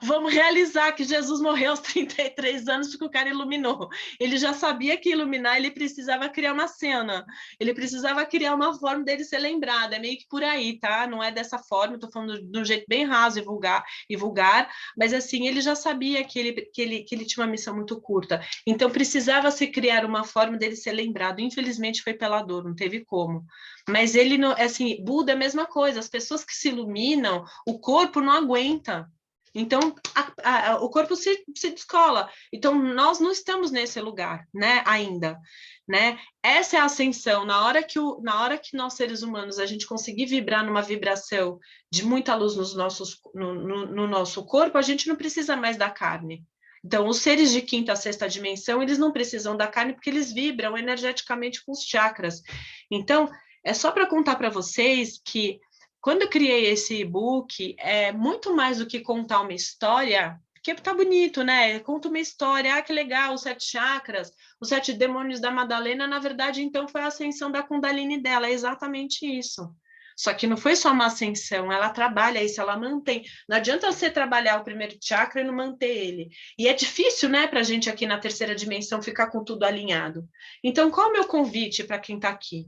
Vamos realizar que Jesus morreu aos 33 anos porque o cara iluminou. Ele já sabia que iluminar, ele precisava criar uma cena. Ele precisava criar uma forma dele ser lembrado. É meio que por aí, tá? Não é dessa forma, eu tô falando de um jeito bem raso e vulgar, mas assim, ele já sabia que ele tinha uma missão muito curta. Então, precisava se criar uma forma dele ser lembrado. Infelizmente, foi pela dor, não teve como. Mas ele, não, assim, Buda é a mesma coisa. As pessoas que se iluminam, o corpo não aguenta. Então, o corpo se descola. Então, nós não estamos nesse lugar, né, ainda, né? Essa é a ascensão. Na hora que nós, seres humanos, a gente conseguir vibrar numa vibração de muita luz no nosso corpo, a gente não precisa mais da carne. Então, os seres de quinta a sexta dimensão, eles não precisam da carne porque eles vibram energeticamente com os chakras. Então, é só para contar para vocês que quando eu criei esse e-book, é muito mais do que contar uma história, porque tá bonito, né? Conta uma história, que legal, os 7 chakras, os 7 demônios da Madalena, na verdade, então, foi a ascensão da Kundalini dela, é exatamente isso. Só que não foi só uma ascensão, ela trabalha isso, ela mantém. Não adianta você trabalhar o primeiro chakra e não manter ele. E é difícil, né, para a gente aqui na terceira dimensão ficar com tudo alinhado. Então, qual é o meu convite para quem está aqui?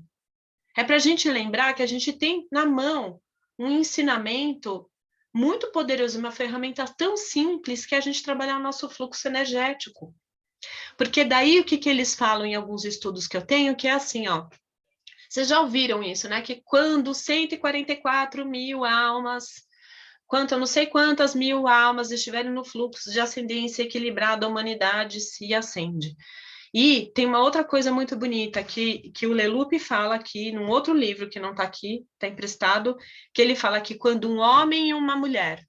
É para a gente lembrar que a gente tem na mão um ensinamento muito poderoso, uma ferramenta tão simples que é a gente trabalhar o nosso fluxo energético. Porque daí o que eles falam em alguns estudos que eu tenho, que é assim, ó. Vocês já ouviram isso, né? Que quando 144 mil almas, eu não sei quantas mil almas estiverem no fluxo de ascendência equilibrada, a humanidade se acende. E tem uma outra coisa muito bonita que o Leloup fala aqui, num outro livro que não está aqui, está emprestado, que ele fala que quando um homem e uma mulher,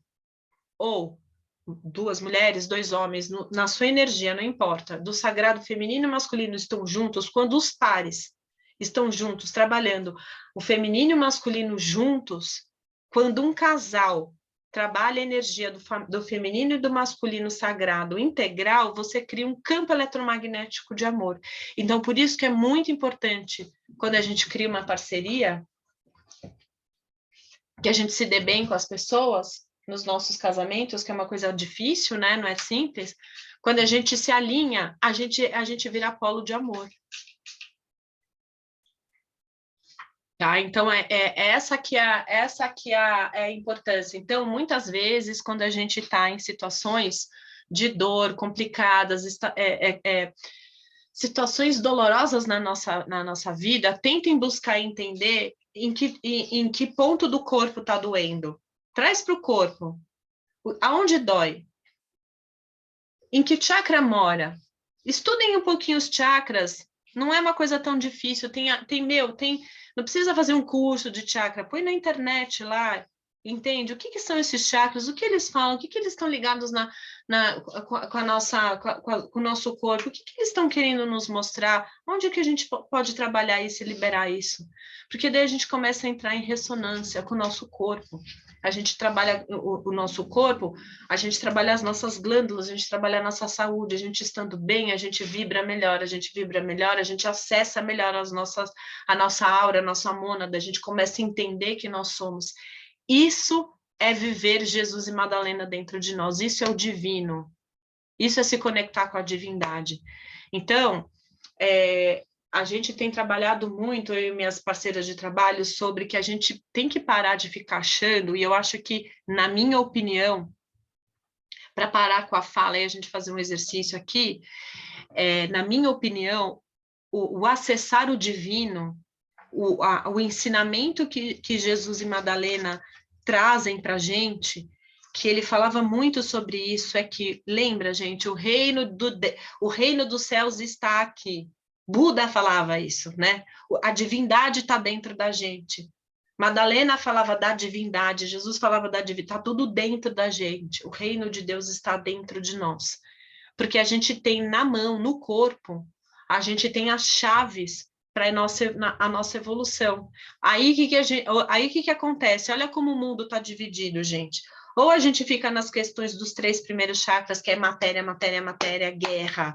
ou duas mulheres, dois homens, na sua energia, não importa, do sagrado feminino e masculino estão juntos, quando os pares estão juntos, trabalhando o feminino e o masculino juntos, quando um casal trabalha a energia do feminino e do masculino sagrado integral, você cria um campo eletromagnético de amor. Então, por isso que é muito importante, quando a gente cria uma parceria, que a gente se dê bem com as pessoas, nos nossos casamentos, que é uma coisa difícil, né? Não é simples. Quando a gente se alinha, a gente vira polo de amor. Tá? Então, essa que é a importância. Então, muitas vezes, quando a gente está em situações de dor complicadas, situações dolorosas na nossa vida, tentem buscar entender em que ponto do corpo está doendo. Traz para o corpo. Aonde dói? Em que chakra mora? Estudem um pouquinho os chakras. Não é uma coisa tão difícil. Não precisa fazer um curso de chakra. Põe na internet lá. Entende? O que são esses chakras? O que eles falam? O que eles estão ligados com o nosso corpo? O que eles estão querendo nos mostrar? Onde que a gente pode trabalhar isso e liberar isso? Porque daí a gente começa a entrar em ressonância com o nosso corpo. A gente trabalha o nosso corpo, a gente trabalha as nossas glândulas, a gente trabalha a nossa saúde, a gente estando bem, a gente vibra melhor, a gente acessa melhor a nossa aura, a nossa mônada, a gente começa a entender que nós somos. Isso é viver Jesus e Madalena dentro de nós, isso é o divino, isso é se conectar com a divindade. Então, a gente tem trabalhado muito, eu e minhas parceiras de trabalho, sobre que a gente tem que parar de ficar achando, e eu acho que, na minha opinião, para parar com a fala e a gente fazer um exercício aqui, na minha opinião, o acessar o divino, o ensinamento que Jesus e Madalena trazem para a gente, que ele falava muito sobre isso, é que, lembra, gente, o reino dos céus está aqui. Buda falava isso, né? A divindade está dentro da gente. Madalena falava da divindade, Jesus falava da divindade, está tudo dentro da gente. O reino de Deus está dentro de nós. Porque a gente tem na mão, no corpo, a gente tem as chaves para a nossa evolução. Aí que acontece? Olha como o mundo está dividido, gente. Ou a gente fica nas questões dos 3 primeiros chakras, que é matéria, matéria, matéria, guerra,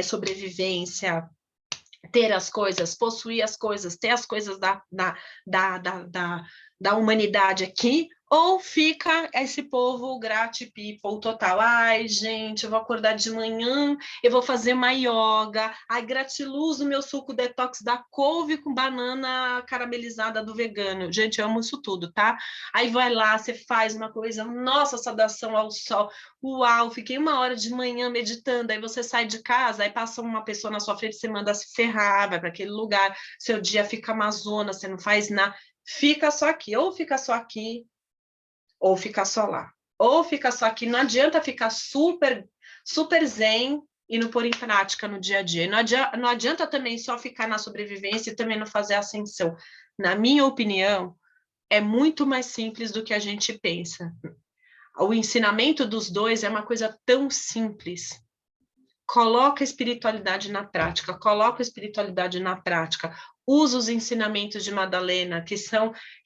sobrevivência, ter as coisas, possuir as coisas, ter as coisas da humanidade aqui, ou fica esse povo people total. Ai, gente, eu vou acordar de manhã, eu vou fazer uma yoga, ai, gratiluz o meu suco detox da couve com banana caramelizada do vegano. Gente, eu amo isso tudo, tá? Aí vai lá, você faz uma coisa, nossa, saudação ao sol, uau, fiquei 1 hora de manhã meditando, aí você sai de casa, aí passa uma pessoa na sua frente, você manda se ferrar, vai para aquele lugar, seu dia fica amazona, você não faz nada, fica só aqui, ou fica só aqui, ou fica só lá, ou fica só aqui. Não adianta ficar super, super zen e não pôr em prática no dia a dia. Não adianta também só ficar na sobrevivência e também não fazer ascensão. Na minha opinião, é muito mais simples do que a gente pensa. O ensinamento dos dois é uma coisa tão simples. Coloca a espiritualidade na prática, usa os ensinamentos de Madalena,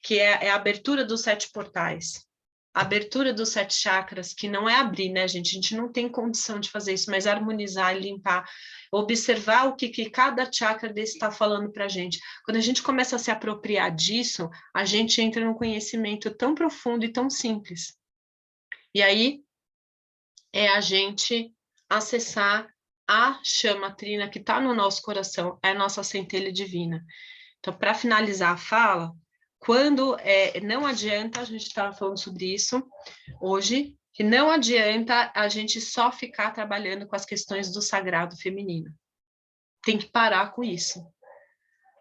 que é a abertura dos 7 portais, a abertura dos 7 chakras, que não é abrir, né, gente? A gente não tem condição de fazer isso, mas harmonizar, limpar, observar o que cada chakra desse está falando para a gente. Quando a gente começa a se apropriar disso, a gente entra num conhecimento tão profundo e tão simples. E aí é a gente acessar a chama trina que está no nosso coração, é a nossa centelha divina. Então, para finalizar a fala, quando não adianta, a gente estava falando sobre isso hoje, que não adianta a gente só ficar trabalhando com as questões do sagrado feminino. Tem que parar com isso.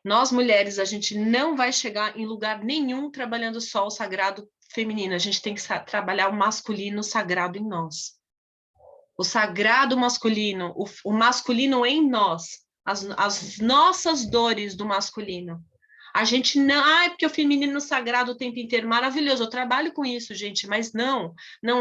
Nós, mulheres, a gente não vai chegar em lugar nenhum trabalhando só o sagrado feminino, a gente tem que trabalhar o masculino sagrado em nós. O sagrado masculino, o masculino em nós, as nossas dores do masculino, A gente não, é porque o feminino sagrado o tempo inteiro, maravilhoso, eu trabalho com isso, gente, mas não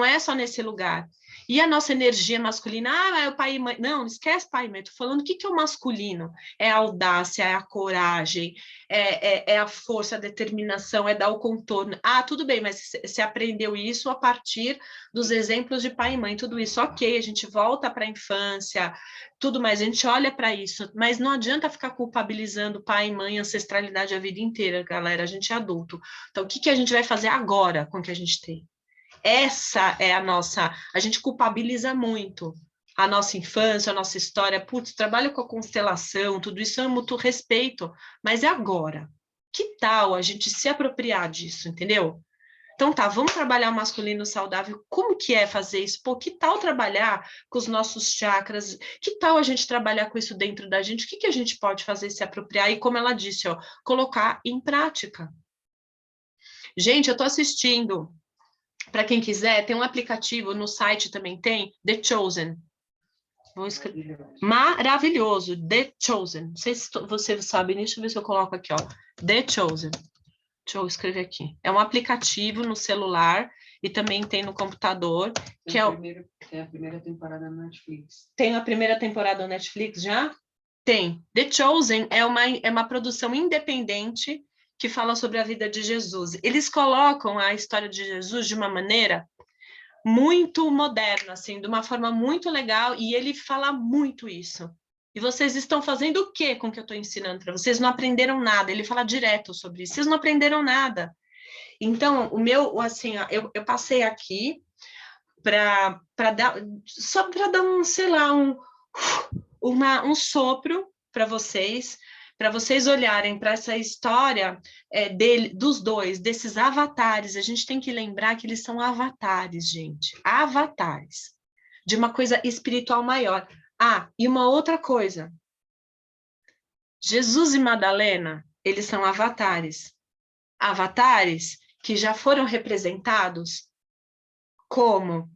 é só nesse lugar. E a nossa energia masculina, é o pai e mãe. Não, esquece pai e mãe, tô falando o que é o masculino? É a audácia, é a coragem, é a força, a determinação, é dar o contorno. Ah, tudo bem, mas você aprendeu isso a partir dos exemplos de pai e mãe, tudo isso, ok, a gente volta para a infância, tudo mais, a gente olha para isso, mas não adianta ficar culpabilizando pai, mãe, ancestralidade a vida inteira, galera, a gente é adulto. Então, o que a gente vai fazer agora com o que a gente tem? Essa é a gente culpabiliza muito a nossa infância, a nossa história, putz, trabalho com a constelação, tudo isso é mútuo respeito, mas é agora. Que tal a gente se apropriar disso, entendeu? Então tá, vamos trabalhar o masculino saudável. Como que é fazer isso? Pô, que tal trabalhar com os nossos chakras? Que tal a gente trabalhar com isso dentro da gente? O que a gente pode fazer se apropriar? E como ela disse, ó, colocar em prática. Gente, eu tô assistindo. Para quem quiser, tem um aplicativo, no site também tem, The Chosen. Vou escrever. Maravilhoso, The Chosen. Não sei se você sabe, deixa eu ver se eu coloco aqui, ó. The Chosen. Deixa eu escrever aqui. É um aplicativo no celular e também tem no computador. Tem a primeira temporada na Netflix. Tem a primeira temporada na Netflix já? Tem. The Chosen é uma produção independente que fala sobre a vida de Jesus. Eles colocam a história de Jesus de uma maneira muito moderna, assim, de uma forma muito legal, e ele fala muito isso. E vocês estão fazendo o que com o que eu estou ensinando para vocês? Não aprenderam nada. Ele fala direto sobre isso. Vocês não aprenderam nada. Então, o meu, assim, ó, eu passei aqui para dar, só para dar um, sei lá, um sopro para vocês olharem para essa história dos dois, desses avatares. A gente tem que lembrar que eles são avatares, gente. Avatares de uma coisa espiritual maior. Ah, e uma outra coisa. Jesus e Madalena, eles são avatares. Avatares que já foram representados como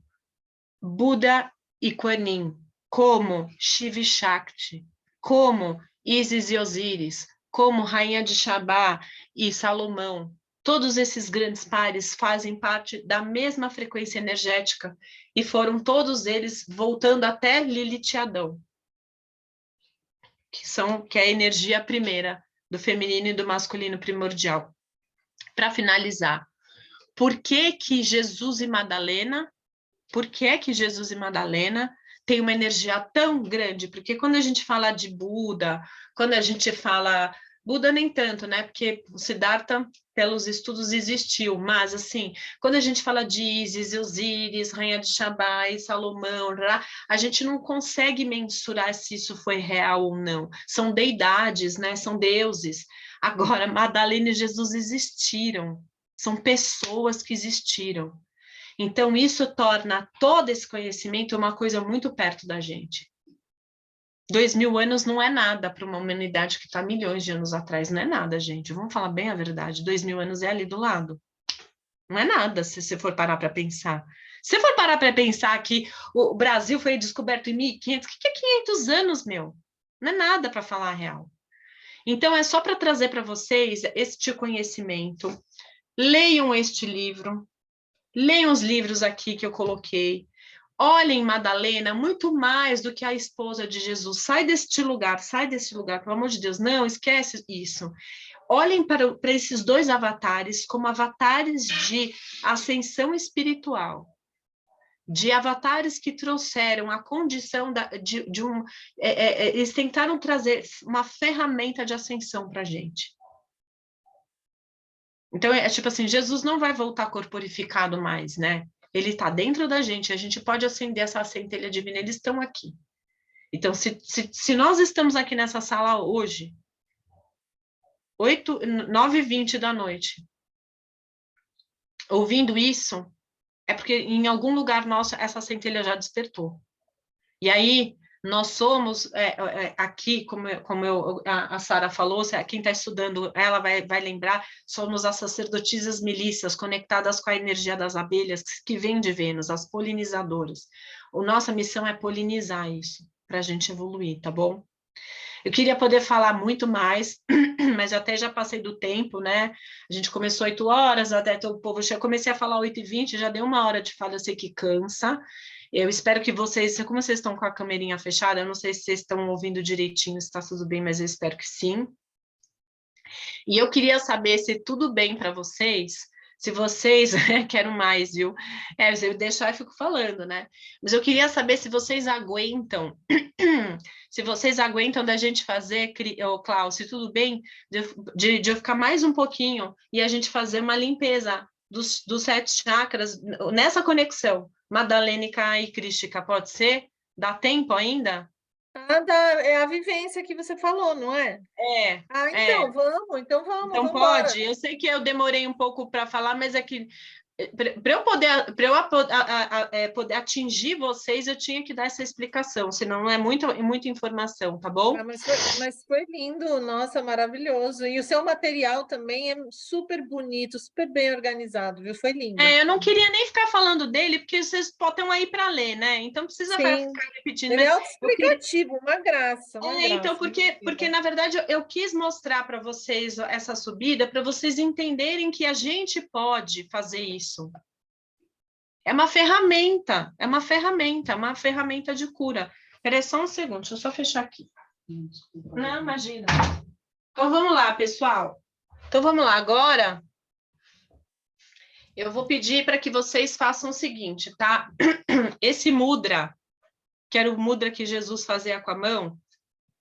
Buda e Kuan Yin, como Shiva e Shakti, como Ísis e Osíris, como Rainha de Sabá e Salomão. Todos esses grandes pares fazem parte da mesma frequência energética e foram todos eles voltando até Lilith e Adão, que é a energia primeira do feminino e do masculino primordial. Para finalizar, por que Jesus e Madalena têm uma energia tão grande? Porque quando a gente fala de Buda, quando a gente fala... Buda nem tanto, né? Porque o Siddhartha, pelos estudos, existiu. Mas, assim, quando a gente fala de Ísis, Osíris, Rainha de Sabá e Salomão, a gente não consegue mensurar se isso foi real ou não. São deidades, né? São deuses. Agora, Madalena e Jesus existiram. São pessoas que existiram. Então, isso torna todo esse conhecimento uma coisa muito perto da gente. 2000 anos não é nada para uma humanidade que está milhões de anos atrás, não é nada, gente. Vamos falar bem a verdade. 2000 anos é ali do lado. Não é nada, se você for parar para pensar. Se você for parar para pensar que o Brasil foi descoberto em 1500, o que é 500 anos, meu? Não é nada para falar a real. Então, é só para trazer para vocês este conhecimento. Leiam este livro. Leiam os livros aqui que eu coloquei. Olhem Madalena muito mais do que a esposa de Jesus. Sai deste lugar, pelo amor de Deus. Não, esquece isso. Olhem para esses dois avatares como avatares de ascensão espiritual. De avatares que trouxeram a condição de um... eles tentaram trazer uma ferramenta de ascensão para a gente. Então, é tipo assim, Jesus não vai voltar corporificado mais, né? Ele está dentro da gente, a gente pode acender essa centelha divina, eles estão aqui. Então, se nós estamos aqui nessa sala hoje, 9h20 da noite, ouvindo isso, é porque em algum lugar nosso essa centelha já despertou. E aí, nós somos aqui, como a Sara falou, quem está estudando, ela vai lembrar, somos as sacerdotisas milícias conectadas com a energia das abelhas que vem de Vênus, as polinizadoras. A nossa missão é polinizar isso, para a gente evoluir, tá bom? Eu queria poder falar muito mais, mas eu até já passei do tempo, né? A gente começou 8 horas, até o povo... Eu comecei a falar 8h20, já deu 1 hora de fala, eu sei que cansa. Eu espero que vocês... Como vocês estão com a câmerinha fechada, eu não sei se vocês estão ouvindo direitinho, se está tudo bem, mas eu espero que sim. E eu queria saber se tudo bem para vocês, se vocês... Quero mais, viu? Se eu deixar, eu fico falando, né? Mas eu queria saber se vocês aguentam... Se vocês aguentam da gente fazer, Klaus, se tudo bem, de eu ficar mais um pouquinho e a gente fazer uma limpeza dos 7 chakras nessa conexão, Madalênica e Crística, pode ser? Dá tempo ainda? É a vivência que você falou, não é? É. Então vamos Então embora. pode. Eu sei que eu demorei um pouco para falar, mas é que para eu poder atingir vocês, eu tinha que dar essa explicação, senão é muita informação, tá bom? Mas foi lindo, nossa, maravilhoso. E o seu material também é super bonito, super bem organizado, viu? Foi lindo. Eu não queria nem ficar falando dele, porque vocês botam aí para ler, né? Então precisa ficar Sim, repetindo, ele é mas eu queria. autoexplicativo, uma graça, uma Então, graça. porque na verdade eu quis mostrar para vocês essa subida, para vocês entenderem que a gente pode fazer isso. É uma ferramenta, é uma ferramenta de cura. Espera só um segundo, deixa eu só fechar aqui. Não, imagina. Então vamos lá, pessoal. Então vamos lá, agora eu vou pedir para que vocês façam o seguinte, tá? Esse mudra, que era o mudra que Jesus fazia com a mão,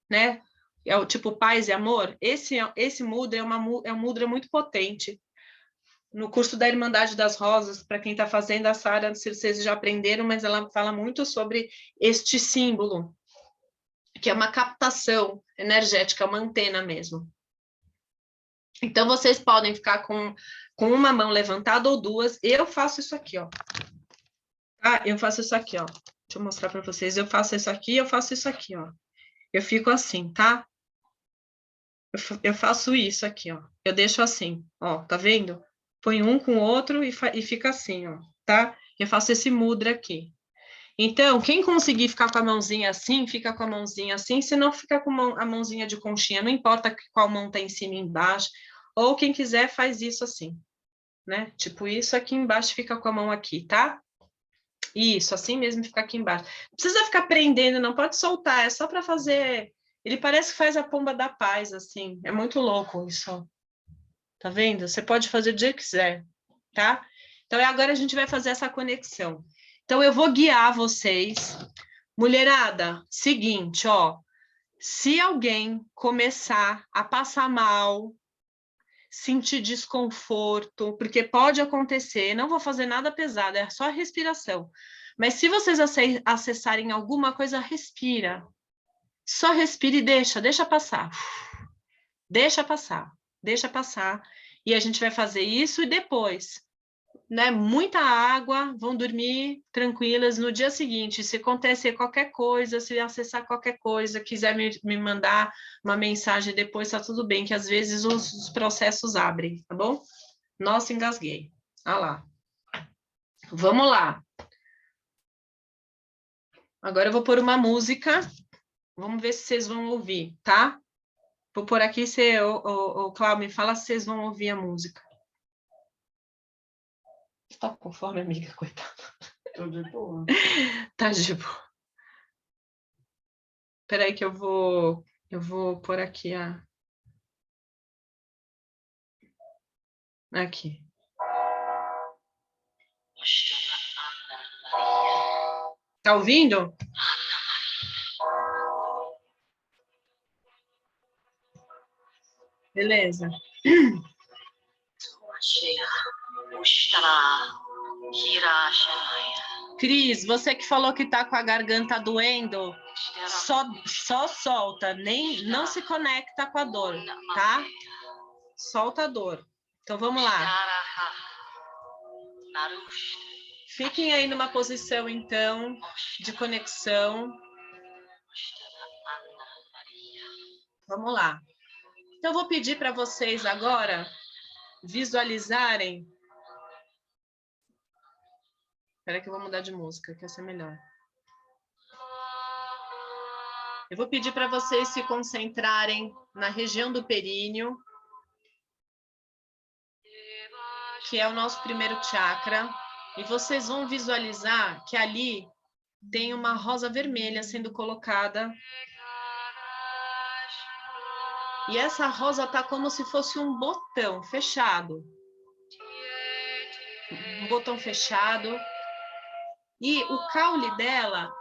né? É o tipo paz e amor. Esse mudra é um mudra muito potente. No curso da Irmandade das Rosas, para quem está fazendo, a Sara, não sei se vocês já aprenderam, mas ela fala muito sobre este símbolo, que é uma captação energética, uma antena mesmo. Então, vocês podem ficar com uma mão levantada ou duas. Eu faço isso aqui, ó. Tá? Eu faço isso aqui, ó. Deixa eu mostrar para vocês. Eu faço isso aqui, eu faço isso aqui, ó. Eu fico assim, tá? Eu faço isso aqui, ó. Eu deixo assim, ó. Tá vendo? Põe um com o outro e fica assim, ó. Tá? Eu faço esse mudra aqui. Então, quem conseguir ficar com a mãozinha assim, fica com a mãozinha assim, se não fica com a mãozinha de conchinha, não importa qual mão tá em cima e embaixo, ou quem quiser faz isso assim, né? Tipo isso aqui embaixo fica com a mão aqui, tá? Isso, assim mesmo fica aqui embaixo. Não precisa ficar prendendo, não pode soltar, é só para fazer. Ele parece que faz a pomba da paz, assim. É muito louco isso. Tá vendo? Você pode fazer do jeito que quiser, tá? Então, agora a gente vai fazer essa conexão. Então, eu vou guiar vocês. Mulherada, seguinte, ó. Se alguém começar a passar mal, sentir desconforto, porque pode acontecer, não vou fazer nada pesado, é só respiração. Mas se vocês acessarem alguma coisa, respira. Só respira e deixa passar. Deixa passar, deixa passar. E a gente vai fazer isso e depois, né? Muita água, vão dormir tranquilas. No dia seguinte, se acontecer qualquer coisa, se acessar qualquer coisa, quiser me mandar uma mensagem depois, tá tudo bem, que às vezes os processos abrem, tá bom? Nossa, engasguei. Olha lá. Vamos lá. Agora eu vou pôr uma música. Vamos ver se vocês vão ouvir, tá? Vou pôr aqui, o Cláudio, me fala se vocês vão ouvir a música. Tá com fome, amiga, coitada. Tô de boa. Tá de boa. Espera aí que eu vou pôr aqui a... Aqui. Tá ouvindo? Beleza. Cris, você que falou que tá com a garganta doendo, só solta, não se conecta com a dor, tá? Solta a dor. Então vamos lá. Fiquem aí numa posição, então, de conexão. Vamos lá. Então, eu vou pedir para vocês agora visualizarem. Espera que eu vou mudar de música, que essa é melhor. Eu vou pedir para vocês se concentrarem na região do períneo, que é o nosso primeiro chakra, e vocês vão visualizar que ali tem uma rosa vermelha sendo colocada. E essa rosa tá como se fosse um botão fechado. Um botão fechado. E o caule dela,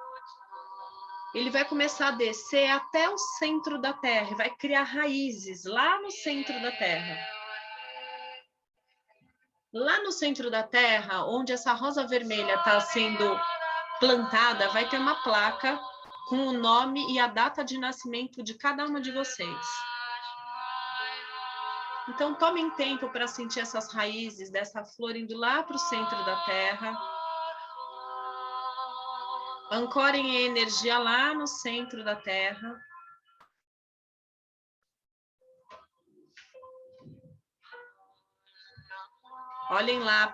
ele vai começar a descer até o centro da Terra, vai criar raízes lá no centro da Terra. Lá no centro da Terra, onde essa rosa vermelha está sendo plantada, vai ter uma placa com o nome e a data de nascimento de cada uma de vocês. Então, tomem tempo para sentir essas raízes dessa flor indo lá para o centro da Terra. Ancorem a energia lá no centro da Terra. Olhem lá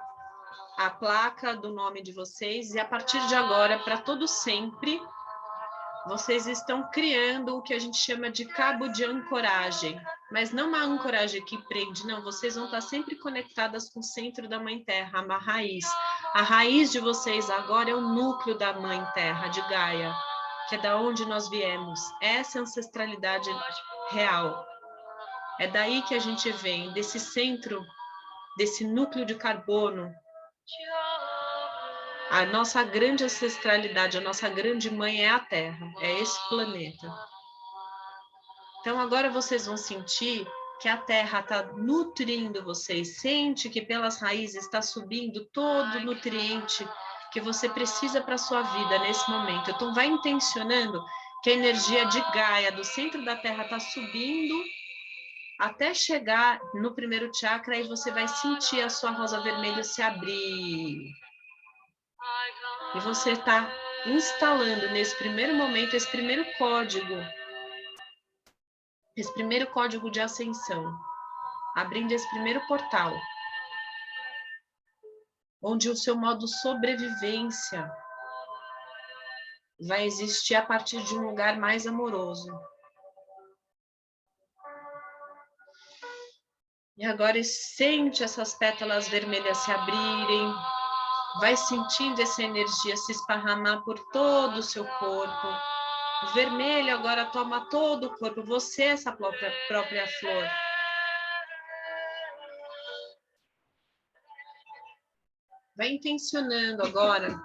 a placa do nome de vocês e a partir de agora, para todo sempre, vocês estão criando o que a gente chama de cabo de ancoragem. Mas não uma ancoragem que prende, não. Vocês vão estar sempre conectadas com o centro da Mãe Terra, uma raiz. A raiz de vocês agora é o núcleo da Mãe Terra, de Gaia, que é da onde nós viemos. Essa é a ancestralidade real. É daí que a gente vem, desse centro, desse núcleo de carbono. A nossa grande ancestralidade, a nossa grande mãe é a Terra, é esse planeta. Então agora vocês vão sentir que a Terra está nutrindo vocês. Sente que pelas raízes está subindo todo o nutriente que você precisa para a sua vida nesse momento. Então vai intencionando que a energia de Gaia do centro da Terra está subindo até chegar no primeiro chakra e você vai sentir a sua rosa vermelha se abrir. E você está instalando nesse primeiro momento esse primeiro código de ascensão, abrindo esse primeiro portal, onde o seu modo sobrevivência vai existir a partir de um lugar mais amoroso. E agora sente essas pétalas vermelhas se abrirem, vai sentindo essa energia se esparramar por todo o seu corpo. O vermelho agora toma todo o corpo, você é essa própria flor. Vai intencionando agora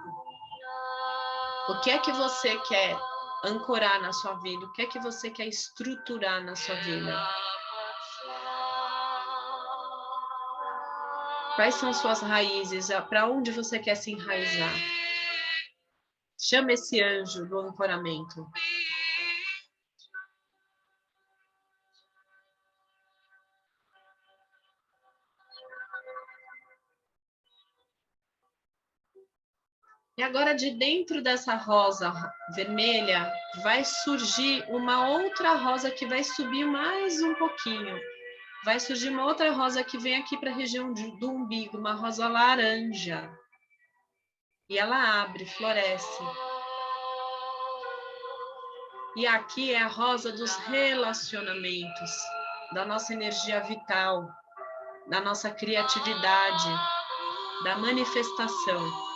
o que é que você quer ancorar na sua vida, o que é que você quer estruturar na sua vida. Quais são suas raízes? Para onde você quer se enraizar? Chama esse anjo do ancoramento. E agora, de dentro dessa rosa vermelha, vai surgir uma outra rosa que vai subir mais um pouquinho. Vai surgir uma outra rosa que vem aqui para a região do umbigo, uma rosa laranja. E ela abre, floresce. E aqui é a rosa dos relacionamentos, da nossa energia vital, da nossa criatividade, da manifestação.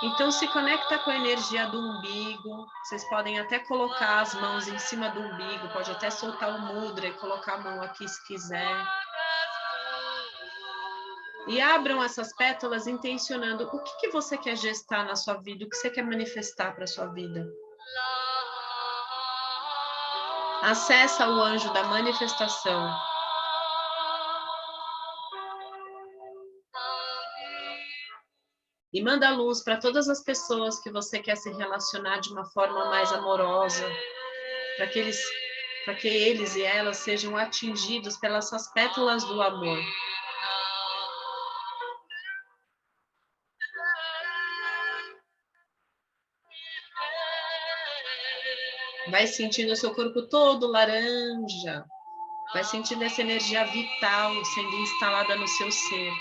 Então, se conecta com a energia do umbigo. Vocês podem até colocar as mãos em cima do umbigo, pode até soltar o mudra e colocar a mão aqui se quiser. E abram essas pétalas intencionando o que você quer gestar na sua vida, o que você quer manifestar para a sua vida. Acessa o anjo da manifestação. E manda luz para todas as pessoas que você quer se relacionar de uma forma mais amorosa, para que eles e elas sejam atingidos pelas suas pétalas do amor. Vai sentindo o seu corpo todo laranja. Vai sentindo essa energia vital sendo instalada no seu ser.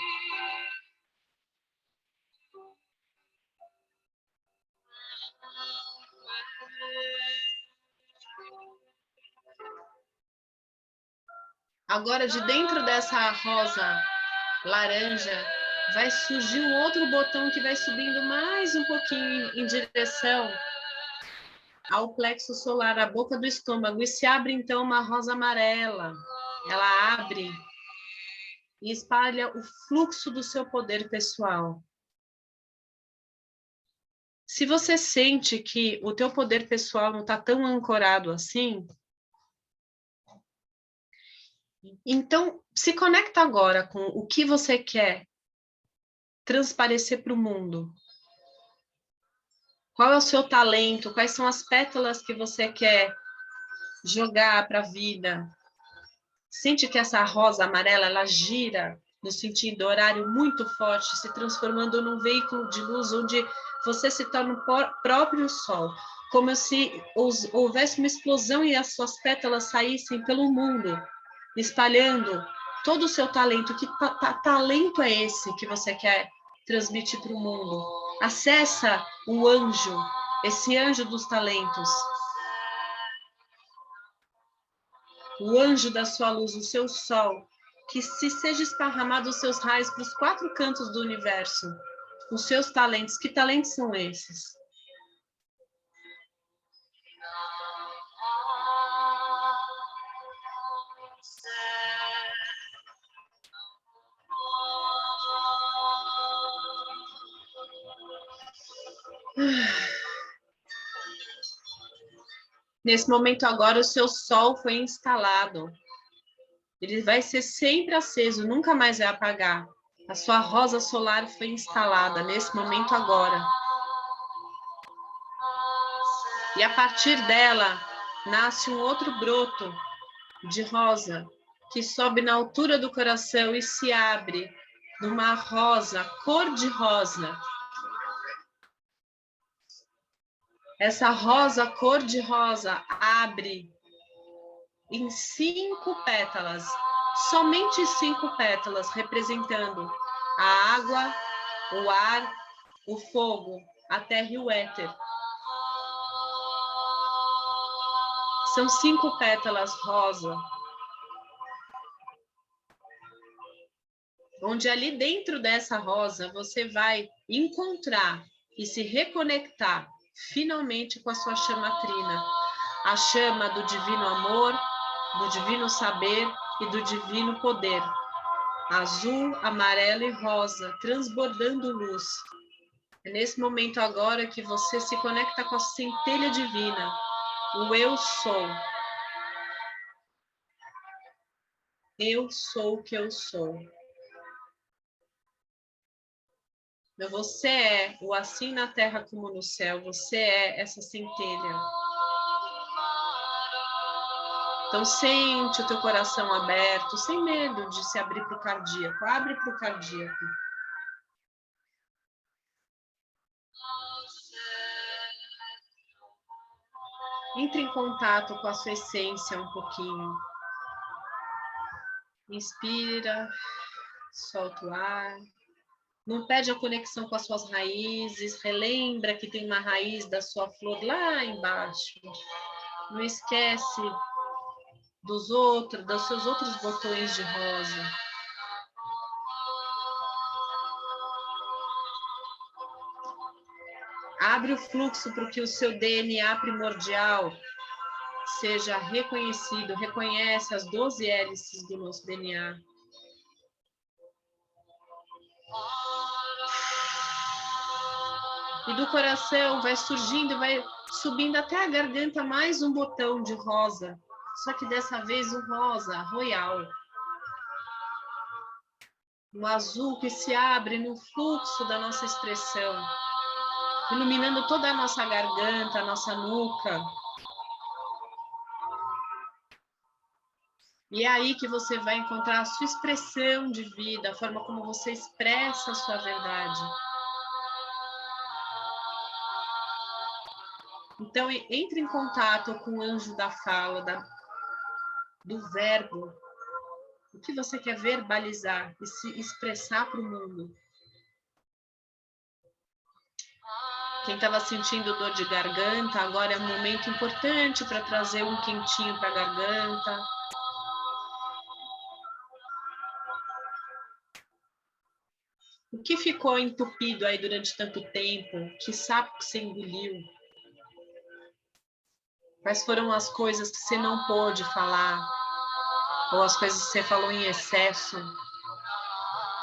Agora, de dentro dessa rosa laranja, vai surgir um outro botão que vai subindo mais um pouquinho em direção ao plexo solar, a boca do estômago, e se abre então uma rosa amarela. Ela abre e espalha o fluxo do seu poder pessoal. Se você sente que o teu poder pessoal não está tão ancorado assim, então se conecta agora com o que você quer transparecer para o mundo. Qual é o seu talento? Quais são as pétalas que você quer jogar para a vida? Sente que essa rosa amarela, ela gira no sentido horário muito forte, se transformando num veículo de luz onde você se torna o próprio sol, como se houvesse uma explosão e as suas pétalas saíssem pelo mundo, espalhando todo o seu talento. Que talento é esse que você quer transmitir para o mundo? Acessa o anjo, esse anjo dos talentos. O anjo da sua luz, o seu sol, que se seja esparramado os seus raios para os 4 cantos do universo. Os seus talentos, que talentos são esses? Nesse momento agora, o seu sol foi instalado. Ele vai ser sempre aceso, nunca mais vai apagar. A sua rosa solar foi instalada nesse momento agora. E a partir dela, nasce um outro broto de rosa, que sobe na altura do coração e se abre numa rosa, cor de rosa. Essa rosa, cor de rosa, abre em 5 pétalas, somente 5 pétalas, representando a água, o ar, o fogo, a terra e o éter. São 5 pétalas rosa, onde ali dentro dessa rosa você vai encontrar e se reconectar finalmente com a sua chama trina, a chama do divino amor, do divino saber e do divino poder, azul, amarelo e rosa, transbordando luz. É nesse momento agora que você se conecta com a centelha divina, o eu sou. Eu sou o que eu sou. Você é o assim na terra como no céu, você é essa centelha. Então sente o teu coração aberto, sem medo de se abrir para o cardíaco. Abre para o cardíaco. Entre em contato com a sua essência um pouquinho. Inspira, solta o ar. Não perde a conexão com as suas raízes. Relembra que tem uma raiz da sua flor lá embaixo. Não esquece dos seus outros botões de rosa. Abre o fluxo para que o seu DNA primordial seja reconhecido. Reconhece as 12 hélices do nosso DNA. E do coração vai surgindo, vai subindo até a garganta mais um botão de rosa. Só que dessa vez o rosa royal. Um azul que se abre no fluxo da nossa expressão, iluminando toda a nossa garganta, a nossa nuca. E é aí que você vai encontrar a sua expressão de vida, a forma como você expressa a sua verdade. Então, entre em contato com o anjo da fala, do verbo. O que você quer verbalizar e se expressar para o mundo. Quem estava sentindo dor de garganta, agora é um momento importante para trazer um quentinho para a garganta. O que ficou entupido aí durante tanto tempo? Que sapo que você engoliu? Quais foram as coisas que você não pôde falar? Ou as coisas que você falou em excesso,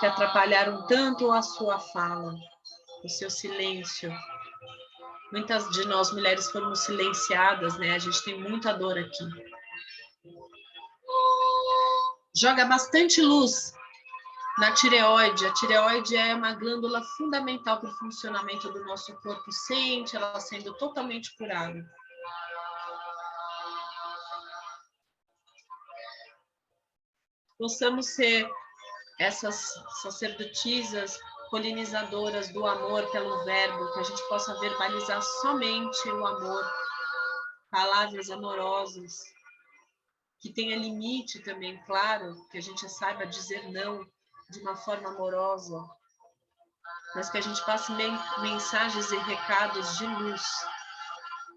que atrapalharam tanto a sua fala, o seu silêncio? Muitas de nós mulheres foram silenciadas, né? A gente tem muita dor aqui. Joga bastante luz na tireoide. A tireoide é uma glândula fundamental para o funcionamento do nosso corpo. Sente ela sendo totalmente curada. Possamos ser essas sacerdotisas polinizadoras do amor pelo verbo, que a gente possa verbalizar somente o amor, palavras amorosas, que tenha limite também, claro, que a gente saiba dizer não de uma forma amorosa, mas que a gente passe mensagens e recados de luz,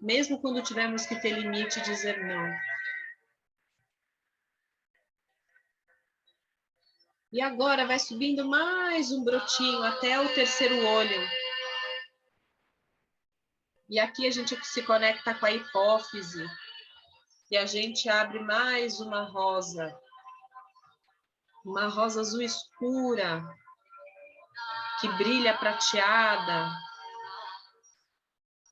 mesmo quando tivermos que ter limite e dizer não. E agora vai subindo mais um brotinho até o terceiro olho. E aqui a gente se conecta com a hipófise. E a gente abre mais uma rosa azul escura, que brilha prateada,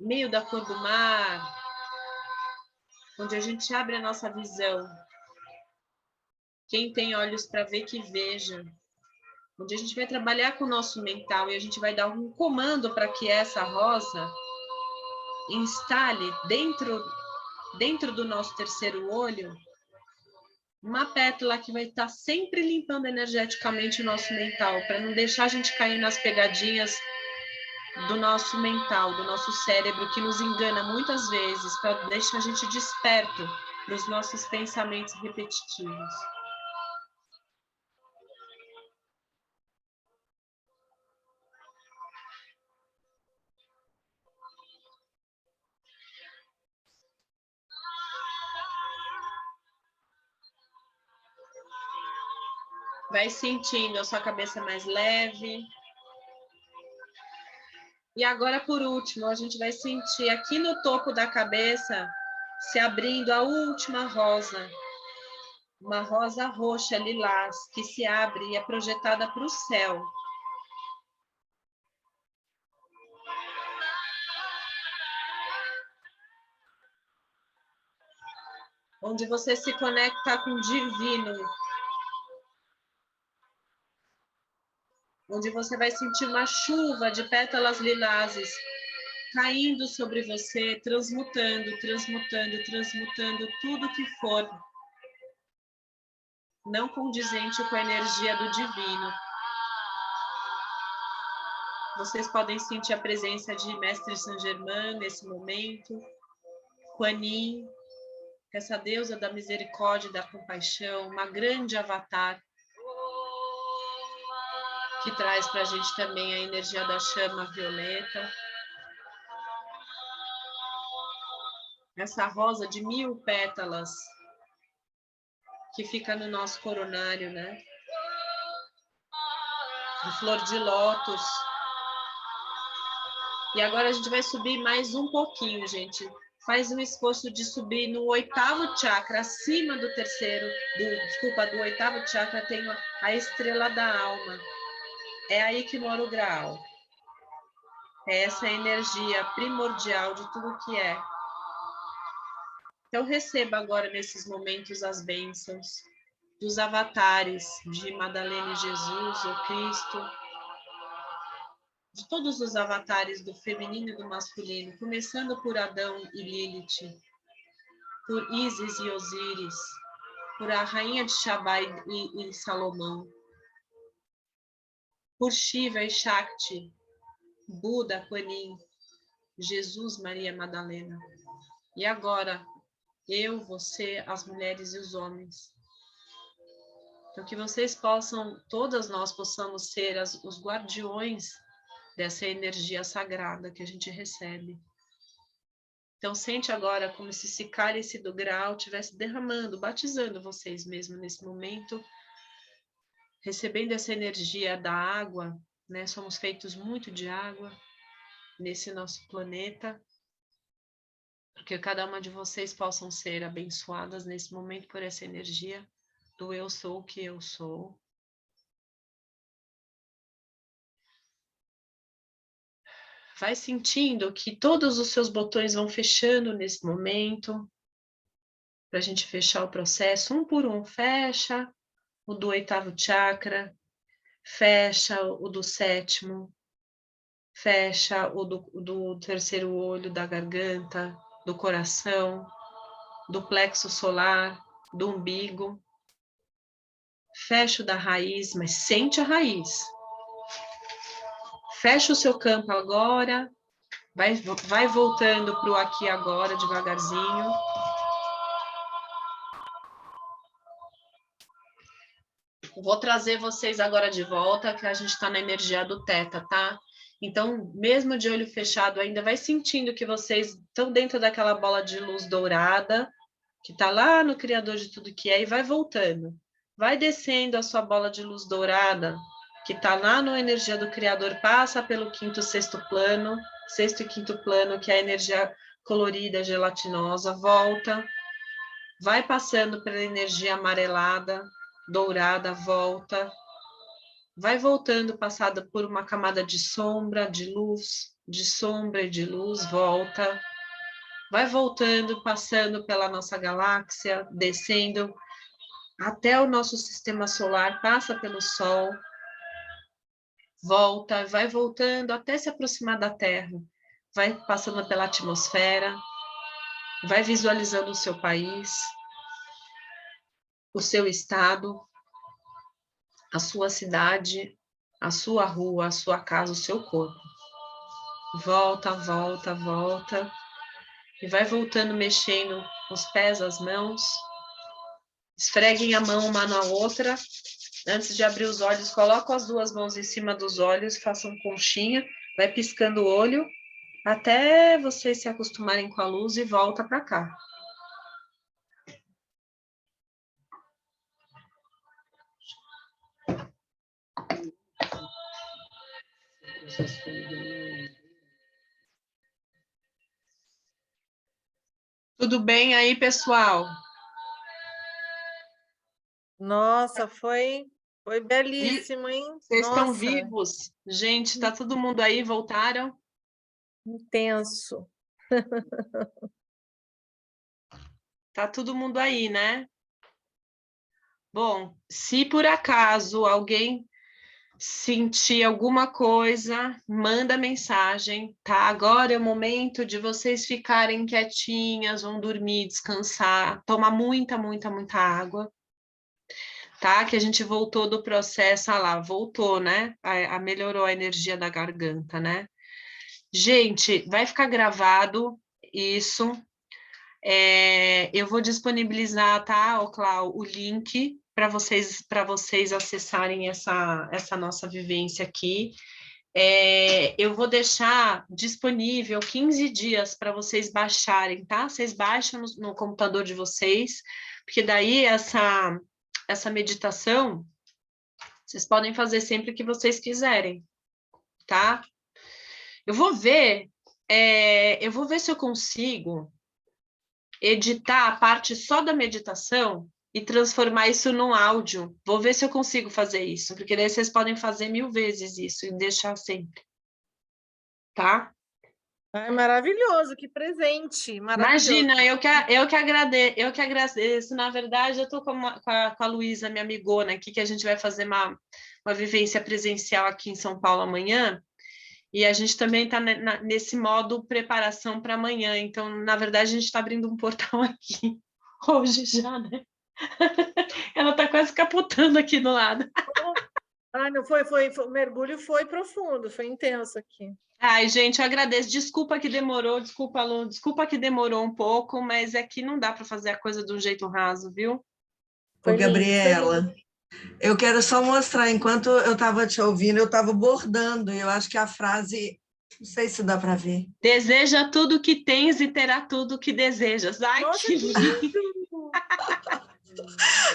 meio da cor do mar, onde a gente abre a nossa visão. Quem tem olhos para ver, que veja. Onde a gente vai trabalhar com o nosso mental e a gente vai dar um comando para que essa rosa instale dentro do nosso terceiro olho uma pétala que vai estar sempre limpando energeticamente o nosso mental, para não deixar a gente cair nas pegadinhas do nosso mental, do nosso cérebro, que nos engana muitas vezes, para deixar a gente desperto dos nossos pensamentos repetitivos. Vai sentindo a sua cabeça mais leve. E agora, por último, a gente vai sentir aqui no topo da cabeça se abrindo a última rosa. Uma rosa roxa lilás que se abre e é projetada para o céu. Onde você se conecta com o divino. Onde você vai sentir uma chuva de pétalas lilazes caindo sobre você, transmutando, transmutando, transmutando tudo que for não condizente com a energia do divino. Vocês podem sentir a presença de Mestre Saint Germain nesse momento, Kuan Yin, essa deusa da misericórdia e da compaixão, uma grande avatar, que traz para a gente também a energia da chama violeta. Essa rosa de 1000 pétalas, que fica no nosso coronário, né? De flor de lótus. E agora a gente vai subir mais um pouquinho, gente. Faz um esforço de subir no 8º chakra, acima do terceiro, do 8º chakra tem a estrela da alma. É aí que mora o Graal. É essa energia primordial de tudo que é. Então receba agora nesses momentos as bênçãos dos avatares de Madalena e Jesus, o Cristo, de todos os avatares do feminino e do masculino, começando por Adão e Lilith, por Ísis e Osíris, por a rainha de Shabá e Salomão, por Shiva e Shakti, Buda, Kuan Yin, Jesus, Maria Madalena. E agora, eu, você, as mulheres e os homens. Então, que vocês possam, todas nós possamos ser os guardiões dessa energia sagrada que a gente recebe. Então, sente agora como se esse cálice do Graal estivesse derramando, batizando vocês mesmo nesse momento, recebendo essa energia da água, né? Somos feitos muito de água nesse nosso planeta. Que cada uma de vocês possam ser abençoadas nesse momento por essa energia do eu sou o que eu sou. Vai sentindo que todos os seus botões vão fechando nesse momento, para a gente fechar o processo, um por um. Fecha o do 8º chakra, fecha o do 7º, fecha o do 3º olho, da garganta, do coração, do plexo solar, do umbigo. Fecha o da raiz, mas sente a raiz. Fecha o seu campo agora, vai voltando para o aqui e agora devagarzinho. Vou trazer vocês agora de volta, que a gente está na energia do Teta, tá? Então, mesmo de olho fechado, ainda vai sentindo que vocês estão dentro daquela bola de luz dourada, que está lá no Criador de tudo que é, e vai voltando. Vai descendo a sua bola de luz dourada, que está lá na energia do Criador, passa pelo 5º, 6º plano, 6º e 5º plano, que é a energia colorida, gelatinosa, volta, vai passando pela energia amarelada, dourada, volta, vai voltando, passada por uma camada de sombra, de luz, de sombra e de luz, volta, vai voltando, passando pela nossa galáxia, descendo até o nosso sistema solar, passa pelo Sol, volta, vai voltando até se aproximar da Terra, vai passando pela atmosfera, vai visualizando o seu país, o seu estado, a sua cidade, a sua rua, a sua casa, o seu corpo. Volta, volta, volta. E vai voltando, mexendo os pés, as mãos. Esfreguem a mão uma na outra. Antes de abrir os olhos, coloca as duas mãos em cima dos olhos, façam conchinha, vai piscando o olho, até vocês se acostumarem com a luz e volta para cá. Tudo bem aí, pessoal? Nossa, foi belíssimo, hein? Vocês estão Nossa, vivos? Gente, tá todo mundo aí? Voltaram? intenso. Tá todo mundo aí, né? Bom, se por acaso alguém sentir alguma coisa, manda mensagem, tá? Agora é o momento de vocês ficarem quietinhas, vão dormir, descansar, tomar muita, muita, muita água, tá? Que a gente voltou do processo, lá, voltou, né? Melhorou a energia da garganta, né? Gente, vai ficar gravado isso. Eu vou disponibilizar, tá, Clau, o link para vocês acessarem essa nossa vivência aqui. Eu vou deixar disponível 15 dias para vocês baixarem, tá? Vocês baixam no computador de vocês, porque daí essa meditação vocês podem fazer sempre que vocês quiserem, tá? Eu vou ver se eu consigo editar a parte só da meditação e transformar isso num áudio. Vou ver se eu consigo fazer isso, porque daí vocês podem fazer 1000 vezes isso e deixar sempre. Tá? Ai, maravilhoso, que presente, maravilhoso. Imagina, eu que agradeço. Na verdade, eu estou com a Luísa, minha amigona aqui, que a gente vai fazer uma vivência presencial aqui em São Paulo amanhã. E a gente também está nesse modo preparação para amanhã. Então, na verdade, a gente está abrindo um portal aqui hoje já, né? Ela está quase capotando aqui do lado. Ah, não o mergulho foi profundo, foi intenso aqui. Ai, gente, eu agradeço. Desculpa que demorou, desculpa, Lu, desculpa que demorou um pouco, mas é que não dá para fazer a coisa de um jeito raso, viu? Ô, Gabriela, eu quero só mostrar, enquanto eu estava te ouvindo, eu estava bordando, e eu acho que a frase, não sei se dá para ver. Deseja tudo que tens e terá tudo que desejas. Ai, Nossa, que lindo!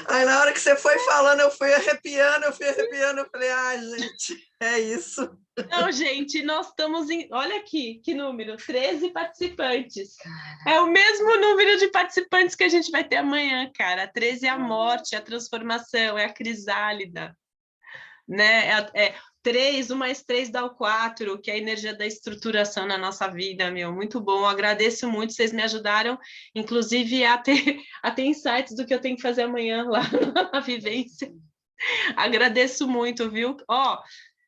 Aí na hora que você foi falando, eu fui arrepiando, eu falei, gente, é isso. Não, gente, nós estamos em... Olha aqui, que número, 13 participantes. É o mesmo número de participantes que a gente vai ter amanhã, cara. 13 é a morte, é a transformação, é a crisálida, né? 3, 1 mais 3 dá o 4, que é a energia da estruturação na nossa vida, meu. Muito bom, agradeço muito, vocês me ajudaram, inclusive, a ter insights do que eu tenho que fazer amanhã lá na vivência. Agradeço muito, viu?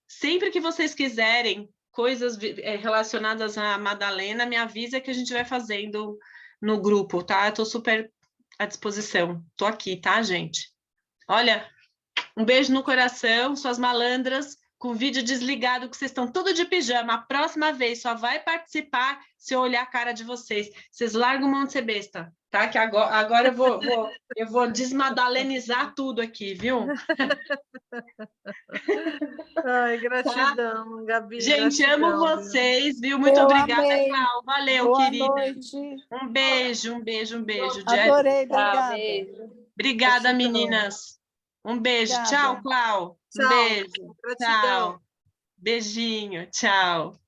Sempre que vocês quiserem coisas relacionadas à Madalena, me avisa que a gente vai fazendo no grupo, tá? Eu tô super à disposição. Tô aqui, tá, gente? Olha, um beijo no coração, suas malandras, com o vídeo desligado, que vocês estão tudo de pijama. A próxima vez só vai participar se eu olhar a cara de vocês. Vocês largam mão de ser besta, tá? Que agora eu vou desmadalenizar tudo aqui, viu? Ai, gratidão, tá? Gabi. Gente, gratidão, amo vocês, viu? Muito obrigada, Clau. Valeu, Boa querida. Noite. Um beijo. Adorei, obrigada. obrigada. Obrigada, Gratidão. meninas. Um beijo. Obrigada. Tchau, Clau. Um Tchau. beijo. Gratidão. Tchau. Beijinho. Tchau.